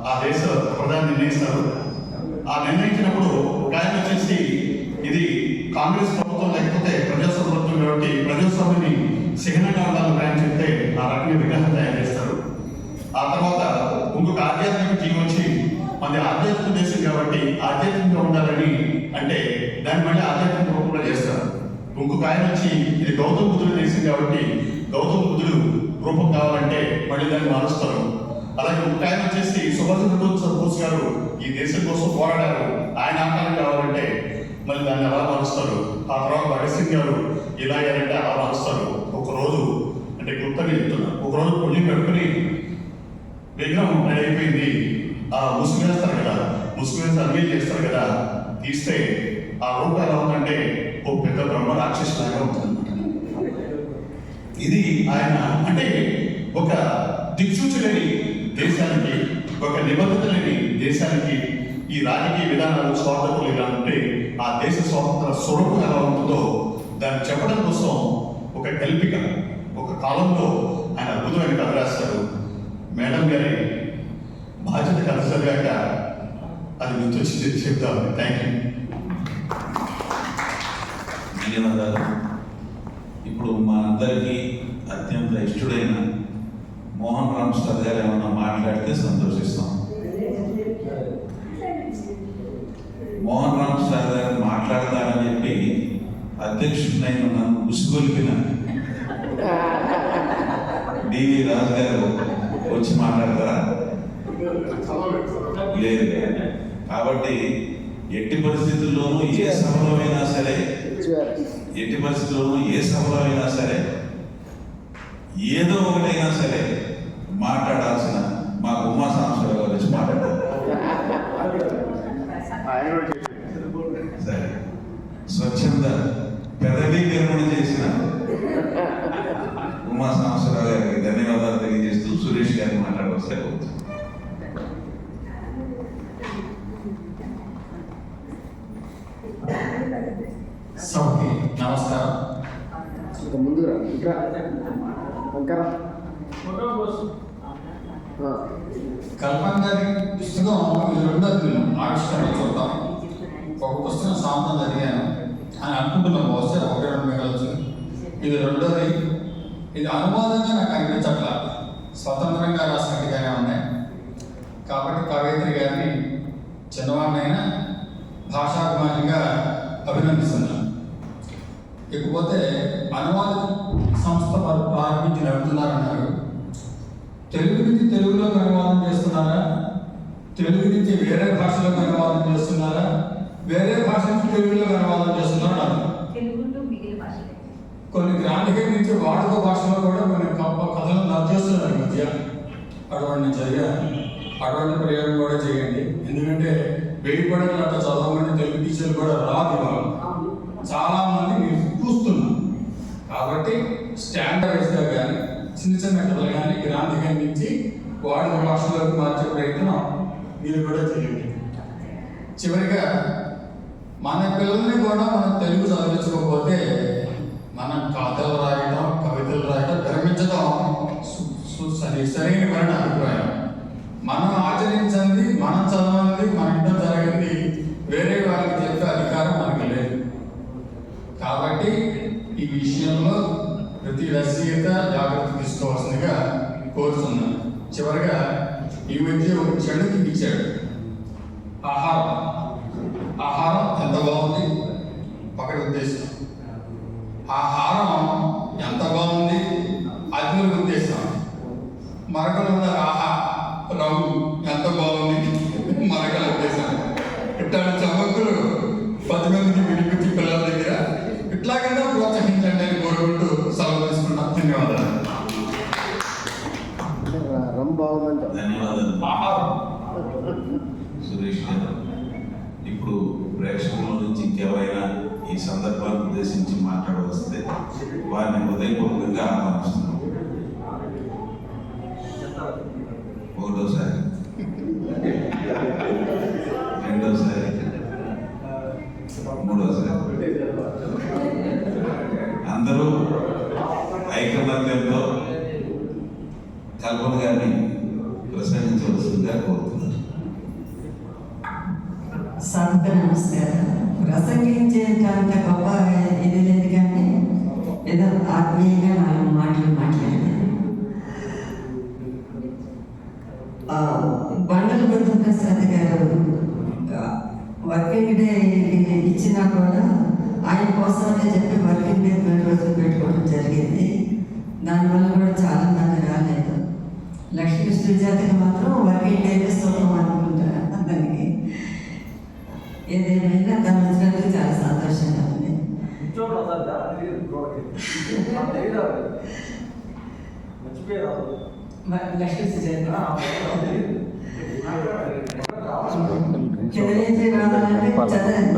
ఆ దేశ ప్రధాని నిర్ణయిస్తారు. ఆ నిర్ణయించినప్పుడు ఒక ఆయన వచ్చేసి ఇది కాంగ్రెస్ ప్రభుత్వం లేకపోతే ప్రజాస్వామ్యం కాబట్టి ప్రజాస్వామ్యాన్ని చిహ్నంగా ఉండాలని ఆయన చెప్తే ఆ రకంగా విగ్రహం తయారు చేస్తారు. ఆ తర్వాత ఇంకొక ఆధ్యాత్మిక జీవి వచ్చి మనది ఆధ్యాత్మిక దేశం కాబట్టి ఆధ్యాత్మికంగా ఉండాలని అంటే దాన్ని మళ్ళీ ఆధ్యాత్మిక రూపంలో చేస్తారు. ఇంకొక ఆయన వచ్చి ఇది గౌతమ బుద్ధుడు దేశం కాబట్టి గౌతమ బుద్ధుడు రూపం కావాలంటే మళ్ళీ దాన్ని మారుస్తారు. అలాగే ఇంకొక ఆయన వచ్చేసి సుభాష్ చంద్రబోస్ బోస్ గారు ఈ దేశం కోసం పోరాడారు, ఆయన ఆకారం కావాలంటే మళ్ళీ దాన్ని అలా మారుస్తారు. ఆ తర్వాత భగత్ సింగ్ గారు ఇలా అయ్యారంటే అలా మారుస్తారు. ఒకరోజు అంటే క్లుప్తంగా చెప్తున్నా, ఒకరోజు పుణ్యం కట్టుకుని విగ్రహం అయిపోయింది, ఆ ముసుగు వేస్తారు కదా, ముసుగు వేసి అన్వేలు చేస్తారు కదా, తీస్తే ఆ రూపం ఎలా ఉందంటే ఓ పెద్ద బ్రహ్మ రాక్షసులాగా ఉంటుంది. ఇది ఆయన అంటే ఒక దిక్సూచి లేని దేశానికి, ఒక నిబద్ధత లేని దేశానికి ఈ రాజకీయ విధానాలు స్వార్థకులు ఇలా ఉంటే ఆ దేశ స్వాతంత్ర స్వరూపం ఎలా ఉంటుందో దాన్ని చెప్పడం కోసం ఒక కల్పిక, ఒక కాలంలో ఆయన అద్భుతమైన కథ రాస్తారు. మేడం గారి బాధ్యత కథ చదివాక అది గుర్తొచ్చి చెప్తాను. Thank you. ధన్యవాదాలు. ఇప్పుడు మా అందరికీ అత్యంత ఇష్టడైన మోహన్ రామ్ సార్ గారు ఏమన్నా మాట్లాడితే సంతోషిస్తాం. మోహన్ రామ్ సార్ గారు మాట్లాడతారని చెప్పి అధ్యక్షుడినైన నన్ను ఉసిగొల్పిన డివి రాజు గారు వచ్చి మాట్లాడతారా? లేదు. కాబట్టి ఎట్టి పరిస్థితుల్లోనూ ఏ సభలో అయినా సరే ఏదో ఒకటైనా సరే మాట్లాడాల్సిన మా ఉమా సాంబశివరావు గారు వచ్చి మాట్లాడారు. సరే, స్వచ్ఛంద పెదవీ విరమణ చేసిన ఉమా సాంబశివరావు గారికి ధన్యవాదాలు తెలియజేస్తూ సురేష్ గారిని మాట్లాడవలసి అవుతుంది. సభకి నమస్కారం. కల్పన గారి పుస్తకం ఇది రెండోది ఆవిష్కరణ చూద్దాం. ఒక పుస్తకం సాంతం చదివాను అని అనుకుంటున్నాం, బహుశా 1-2 మిగలచ్చు. ఇది రెండోది. ఇది అనువాదంగా నాకు అనిపించట్ల, స్వతంత్రంగా రాసినట్టుగానే ఉన్నాయి. కాబట్టి కవయిత్రి గారిని చిన్నవాడినైనా భాషాభిమానిగా అభినందిస్తున్నాను. ఇకపోతే అనువాద సంస్థ ప్రారంభించి నడుపుతున్నారన్నారు. తెలుగు నుంచి తెలుగులోకి అనువాదం చేస్తున్నారా? తెలుగు నుంచి వేరే భాషలోకి అనువాదం చేస్తున్నారా? వేరే భాష నుంచి తెలుగులోకి అనువాదం చేస్తున్నారా? కొన్ని గ్రాంధిక నుంచి వాడుక భాషలో కూడా కొన్ని కథలు నచ్చేస్తున్నారు ఈ మధ్య. అటువంటి చదివాను. అటువంటి ప్రయోగం కూడా చేయండి. ఎందుకంటే వేడిపడలు అట్లా చదవమని తెలుగు టీచర్లు కూడా రాదు ఇవాళ. చాలా మంది మీరు చూస్తున్నారు. కాబట్టి స్టాండర్డ్స్గా కానీ చిన్న చిన్న కథలు కానీ గ్రాంధికం నుంచి వాడుక భాషలోకి మార్చే ప్రయత్నం మీరు కూడా చేయండి. చివరిగా మన పిల్లల్ని కూడా మనం తెలుగు చదివించకపోతే మనం కథలు రాయడం, కవితలు రాయడం, విరమించడం సరైన పని అభిప్రాయం. మనం ఆచరించింది, మనం చదవండి, మన ఇంట్లో జరిగింది వేరే వాళ్ళకి చెప్పే అధికారం మనకి లేదు. కాబట్టి ఈ విషయంలో ప్రతి రచయిత జాగ్రత్త తీసుకోవాల్సిందిగా కోరుతున్నాను. చివరిగా ఈ మధ్య ఒక చెడుకి ఇచ్చాడు ఆహారం ఎంత బాగుంది, ఒకటి ఉద్దేశం. ఆహారం ఎంత బాగుంది, అది ఉద్దేశం. మరొకరు ఉన్నారు, రంగు ఎంత బాగుంది, మరొకల ఉద్దేశం. ఇట్లాంటి చమక్కులు 10 మందికి వినిపించి పిల్లల దగ్గర ఇట్లాగైనా ప్రోత్సహించండి అని కోరుకుంటూ సెలవు తీసుకున్నాం. ధన్యవాదాలు. ధన్యవాదాలు సురేష్ గారు. ఇప్పుడు ప్రేక్షకుల నుంచి ఇంకెవరైనా ఈ సందర్భాన్ని ఉద్దేశించి మాట్లాడవస్తే వారిని హృదయపూర్వకంగా ఆహ్వానిస్తున్నాం. ఒకటోసారి, రెండోసారి, మూడోసారి అందరూ ఐకమత్యంతో కల్పన గారిని ప్రసంగించవలసిందిగా కోరుతున్నారు. సభకు నమస్కారం. ప్రసంగించేంత గొప్ప ఇది లేదు, కానీ ఏదో ఆత్మీయంగా 4 మాటలు మాట్లాడాను. బండల బుద్ధప్రసాద్ గారు వర్కింగ్ డే ఇచ్చినా కూడా ఆయన కోసమే చెప్పి వర్కింగ్ డే 2 రోజులు పెట్టుకోవడం జరిగింది. దానివల్ల కూడా చాలా మంది రాలేదు. లక్ష్మీ సుజాతకి మాత్రం వర్కింగ్ డే సుఖం అనుకుంటారు. దానికి ఏదేమైనా తను వచ్చినందుకు చాలా సంతోషంగా ఉంది. లక్ష్మీ సుజాత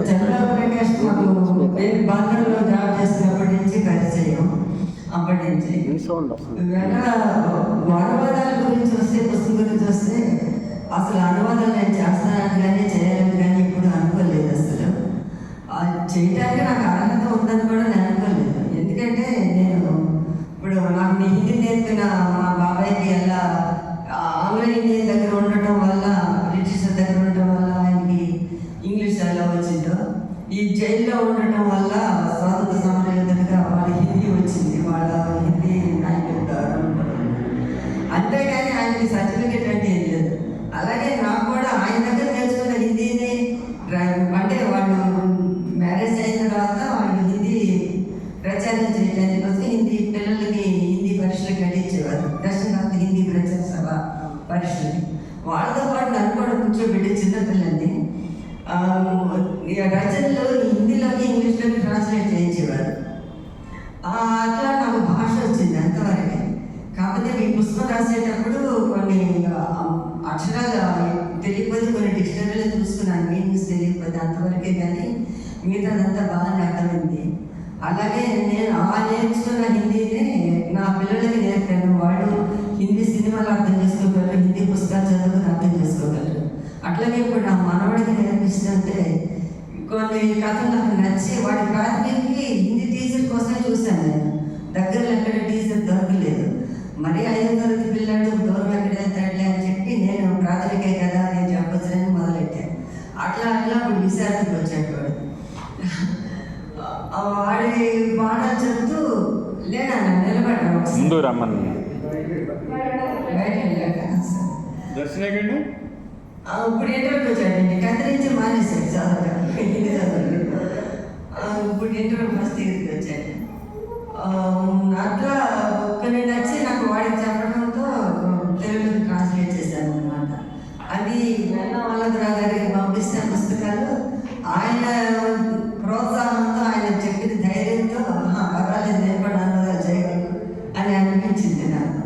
చంద్రబాబు ప్రకాష్ మాకు బాంధవ్యంలో జాబ్ చేసినప్పటి నుంచి పరిచయం. అప్పటి నుంచి అనువాదాల గురించి వస్తే, పుస్తకం గురించి వస్తే అసలు అనువాదాలు నేను చేస్తానని కానీ చేయాలని కానీ ఇప్పుడు అనుకోలేదు. అసలు చేయడానికి నాకు అర్హత ఉందని కూడా నేను అనుకోలేదు. ఎందుకంటే నేను ఇప్పుడు నాకు హిందీ నేర్పిన మా బాబాయ్కి ఎలా ఆంగ్ల ఇండియన్ దగ్గర ఉండటం వల్ల, బ్రిటిష్ దగ్గర ఉండటం వల్ల ఆయనకి ఇంగ్లీష్ ఎలా వచ్చిందో, ఈ జైల్లో ఉండటం వల్ల స్వాతంత్ర సమరయోధులుగా వాళ్ళ హిందీ వచ్చింది. వాళ్ళ హిందీ నాయకులు అంతేగాని ఆయనకి సర్టిఫికెట్ అంటే ఏం లేదు. అలాగే నాకు కూడా ఆయన దగ్గర నేర్చుకున్న హిందీని, అంటే వాళ్ళు మ్యారేజ్ అయిన తర్వాత వాళ్ళు హిందీ ప్రచారం చేయడానికి కోసం హిందీ పిల్లలకి హిందీ పరీక్షలు కట్టించేవారు. దర్శనార్థ హిందీ ప్రచార సభ పరీక్షలు. వాళ్ళతో పాటు నన్ను కూడా కూర్చోబెట్టి చిన్నపిల్లల్ని రచనలు హిందీలోకి ఇంగ్లీష్లోకి ట్రాన్స్లేట్ చేయించేవారు. అట్లా నాకు భాష వచ్చింది అంతవరకే. కాకపోతే మీ పుస్తకం రాసేటప్పుడు కొన్ని అక్షరాలు తెలియకపోతే కొన్ని డిక్షనరీలో చూసుకున్నాను, మీనింగ్స్ తెలియకపోతే అంతవరకే. కానీ మిగతాదంతా బాగానే అర్థమైంది. అలాగే నేను నేర్చుకున్న హిందీనే నా పిల్లలకి నేర్పాను. వాళ్ళు హిందీ సినిమాలు అర్థం చేసుకోగలరు, హిందీ పుస్తకాలు చదువుకుని అర్థం చేసుకోగలరు. అట్లాగే ఇప్పుడు నా మనవాడికి నేర్పిస్తుంటే కొన్ని కథలు నాకు నచ్చి వాడి ప్రాథమికకి హిందీ టీచర్ కోసమే చూశాను. నేను దగ్గరలో ఎక్కడ టీచర్ దొరకలేదు. మరీ 5వ తరగతి పిల్లాడు దూరం ఎక్కడ వెళ్తాడులే అని చెప్పి నేను ప్రాథమికే కదా నేను చెప్పొచ్చని మొదలెట్టాను. అట్లా ఇప్పుడు విశాఖకు వచ్చాడు వాడు. వాడి పాఠాలు చెప్తూ లేదా నిలబడ్డా ముందు రమ్మని బయట వెళ్ళాక దర్శనకండి. ఇప్పుడు ఇంటర్వ్యూకి వచ్చాడండి. కత్తిరించి మానేశాడు చదవడం, హిందీ చదవడం. ఇప్పుడు ఇంటర్వ్యూ ఫస్ట్ ఇయర్కి వచ్చాడు. అట్లా కొన్ని నచ్చి నాకు వాడికి చెప్పడంతో తెలుగులోకి ట్రాన్స్లేట్ చేశాను అనమాట. అది వెన్నా వల్లభరావు గారికి పంపిస్తే పుస్తకాలు ఆయన ప్రోత్సాహంతో, ఆయన చెప్పిన ధైర్యంతో పర్వాలేదు నేను కూడా అనువాదాలు చేయగలను అని అనిపించింది నాకు.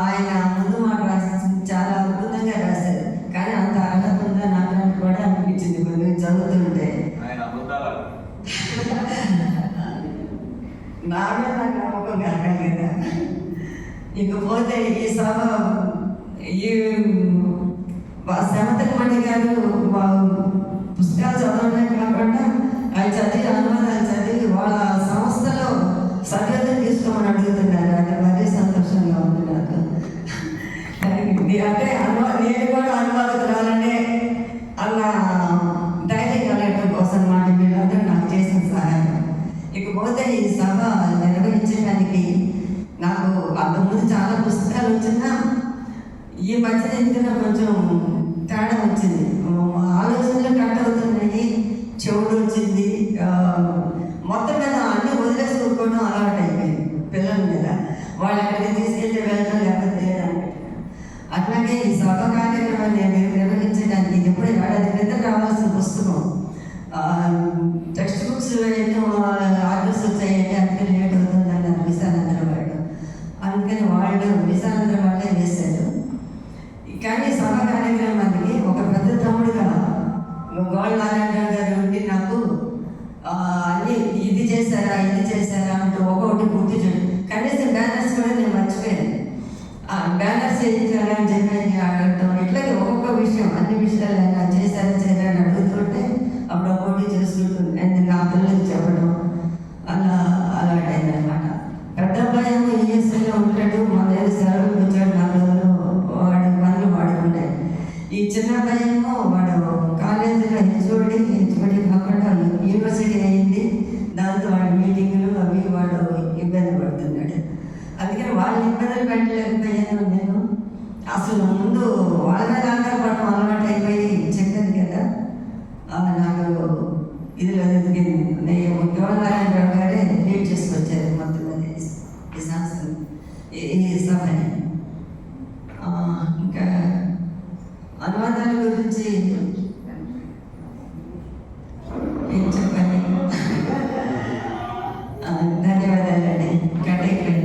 ఆయన ముందు మాట రాసి చాలా అద్భుతంగా రాశారు. కానీ అంత అర్హత ఉందా నాకు కూడా అనిపించింది కొన్ని చదువుతుంటే. నా మీద నాకు నమ్మకం కలగాలి కదా. ఇకపోతే ఈ సభ ఈ శమతకమణి గారు పుస్తకాలు చదవడమే కాకుండా ఆయన చదివి అనువాదాలు చదివి వాళ్ళ సంస్థలో సభ్యత్వం తీసుకోమని అడుగుతున్నారు. అది మరీ సంతోషంగా ఉంది నాకు. అంటే నేను కూడా అనువాదకురాలనే అన్న ధైర్యం కలగడం కోసం మాట వీళ్ళందరూ నాకు చేసిన సహాయం. ఇకపోతే ఈ సభ నిర్వహించడానికి నాకు అంతకుముందు చాలా పుస్తకాలు వచ్చినా ఈ మధ్యన ఎందుకన్నా కొంచెం తేడా వచ్చింది. ఆలోచనలు కట్ అవుతున్నాయి, చెవుడు వచ్చింది. మొత్తం మీద అన్నీ వదిలేసుకోవడం అలవాటు అయిపోయింది పిల్లల మీద. వాళ్ళు ఎక్కడికి తీసుకెళ్తే వెళ్ళడం లేకపోతే లేదంటే. అట్లాగే ఈ సభ కార్యక్రమాన్ని నిర్వహించడానికి ఎప్పుడు ఏడాది క్రితం రావాల్సిన పుస్తకం టెక్స్ట్ బుక్స్ ఎన్నో ఆర్డర్స్ వచ్చాయంటే అందుకని లేట్ అవుతుందని విశాలంధ్ర వాళ్ళు. అందుకని వాళ్ళు విశాలంధ్ర వాళ్ళే వేశారు. కానీ సభ కార్యక్రమానికి ఒక పెద్ద తమ్ముడుగా గోళ్ళనారాయణ గారు ఉండి నాకు అన్ని ఇది చేశారా అంటూ ఒక్కొక్కటి గుర్తు చూడు. కనీసం బ్యానర్స్ కూడా నేను మర్చిపోయాను. బ్యానర్స్ చేయించారా అని చెప్పి అడగటం, ఇట్లాగే ఒక్కొక్క విషయం అన్ని విషయాలు ఎలా చేశారా అని అడుగుతుంటే అప్పుడు ఒక్కొక్కటి చేసుకుంటుంది. అండ్ నా పిల్లలకి చెప్పడం అలవాటైంది అనమాట. పెద్ద అబ్బాయి యూఎస్ఏలో ఉంటాడు, మా దగ్గర సెలవులకు వచ్చాడు 4 రోజులు. వాడి పనులు వాడుకుంటాయి. ఈ చిన్న అబ్బాయి వాడు కాలేజీలో హెచ్ఓడి కాకుండా యూనివర్సిటీ అయింది. దాంతో వాడి మీటింగులు అవి వాడు ఇబ్బంది పడుతున్నాడు. అందుకని వాళ్ళు ఇబ్బందులు పెట్టలేకపోయాను నేను. అసలు ముందు వాళ్ళ మీద ఆధారపడడం అలవాటు అయిపోయి చెప్పాను కదా. నాకు ఇదిలో నేను గోళ్ళనారాయణ గారే లీడ్ చేసుకొచ్చారు మొత్తం ఈ సంస్థను, ఈ సభని. ఇంకా అనువాదాల గురించి ఏం చెప్పాలి? ధన్యవాదాలండి. కట్టేయండి.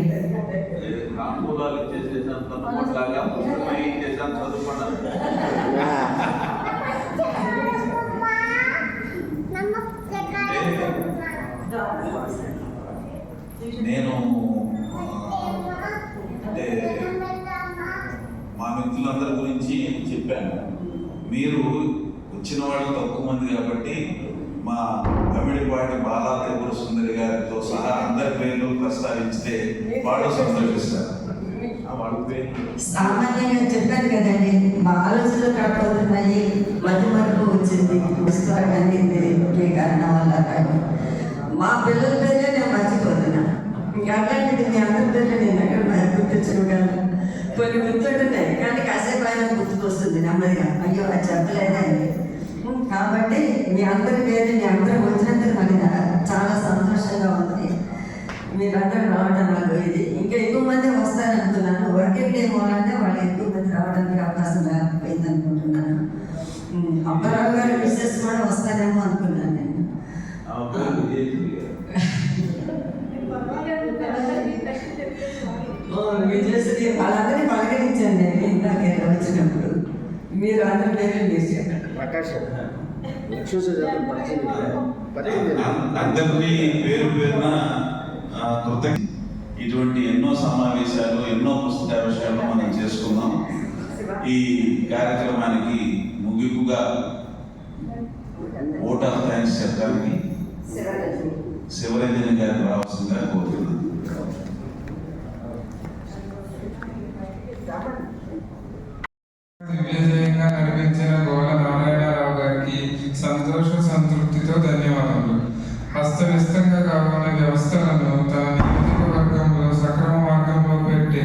నేను అంటే మా మిత్రులందరి గురించి చెప్పాను. మీరు వచ్చిన వాళ్ళు తక్కువ మంది కాబట్టి మా కమిడిపాటి బాలా త్రిపుర సుందరి గారితో సహా అందరి పేర్లు ప్రస్తావించితే వాళ్ళు సంతోషిస్తారు. వాళ్ళ పేరు సామాన్యంగా చెప్పాను కదండి, మా ఆలోచనలు కట్ అవుతున్నాయి, మధ్య మరకు వచ్చింది పుస్తకాన్ని కారణం వల్ల. కానీ మా పిల్లల పేర్లే నేను మర్చిపోతున్నా. ఇంకా అట్లాంటిది మీ అందరి పేర్లు నేను ఎక్కడ గుర్తించగలను. కొన్ని గుర్తుంటున్నాయి కానీ కాసేపు అయినా గుర్తుకొస్తుంది నెమ్మదిగా, అయ్యో అది చెప్పలేదండి. కాబట్టి మీ అందరి పేరు మీ అందరూ వచ్చినందుకు నాకు చాలా సంతోషంగా ఉంది. అడిగేమో అంటే వాళ్ళు ఎక్కువ మంది రావడానికి అవకాశం లేకపోయింది అనుకుంటున్నాను. అబ్బారావు గారి మిస్సెస్ కూడా వస్తారేమో అనుకున్నాను నేను. మీరు చేసేది వాళ్ళందరినీ పలకరించాను నేను ఇందాక వచ్చినప్పుడు. మీరు అందరి పేరు మీరు చెప్పండి. అందరికీ పేరు పేరున కృతజ్ఞత. ఇటువంటి ఎన్నో సమావేశాలు, ఎన్నో పుస్తకావిష్కరణలు మనం చేసుకున్నాం. ఈ కార్యక్రమానికి ముగింపుగా ఓట్ ఆఫ్ థ్యాంక్స్ చెప్పడానికి శివరంజన్ గారిని రావాల్సిందిగా కోరుతున్నాను. దివ్యజయంగా నడిపించిన గోళ నారాయణరావు గారికి సంతోష సంతృప్తితో ధన్యవాదాలు. హస్తవ్యస్తంగా కావాల వ్యవస్థలను తన నియోజకవర్గంలో సక్రమ మార్గంలో పెట్టే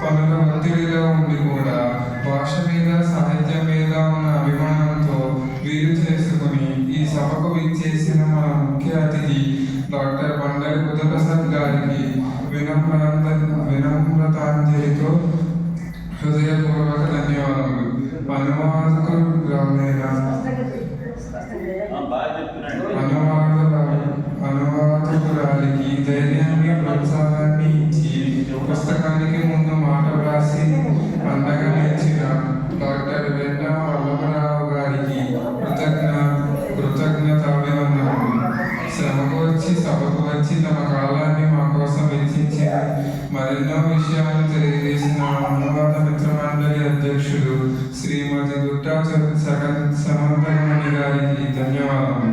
పనుల ఒత్తిడిలో ఉండి కూడా భాష మీద, సాహిత్యం మీద ఉన్న అభిమానంతో వీలు చేసుకుని ఈ సభకు విచ్చేసిన మన ముఖ్య అతిథి డాక్టర్ బండరి బుద్ధప్రసాద్ గారికి వినమ్రతాంజలితో హృదయపూర్వక ధన్యవాదాలు. అనువాదకురాలికి ధైర్యాన్ని, ప్రోత్సాహాన్ని ఇచ్చి పుస్తకానికి ముందు మాట వ్రాసి అండగా నిలిచిన డాక్టర్ వెన్నా వల్లభరావు గారికి కృతజ్ఞతాభివందనలు. శ్రమకు వచ్చి సభకు వచ్చి తమ కాలాన్ని మా కోసం వెచ్చించి మరెన్నో విషయాలు తెలియజేసిన అనువాద మిత్ర మండలి అధ్యక్షుడు శ్రీమతి గుట్టా సమంతమణి గారికి ధన్యవాదాలు.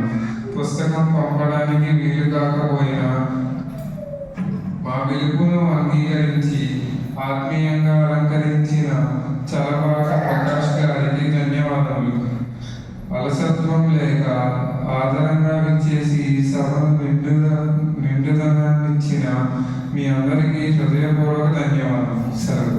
పుస్తకం పంపడానికి వీలు కాకపోయినా మా పిలుపును అంగీకరించి ఆత్మీయంగా అలంకరించిన చలబాక ప్రకాష్ గారికి ధన్యవాదాలు. అలసత్వం లేక ఆదరంగా విచ్చేసి సభను నిండుదనాన్నిచ్చిన మీ అందరికీ హృదయపూర్వక ధన్యవాదాలు. సెలవు.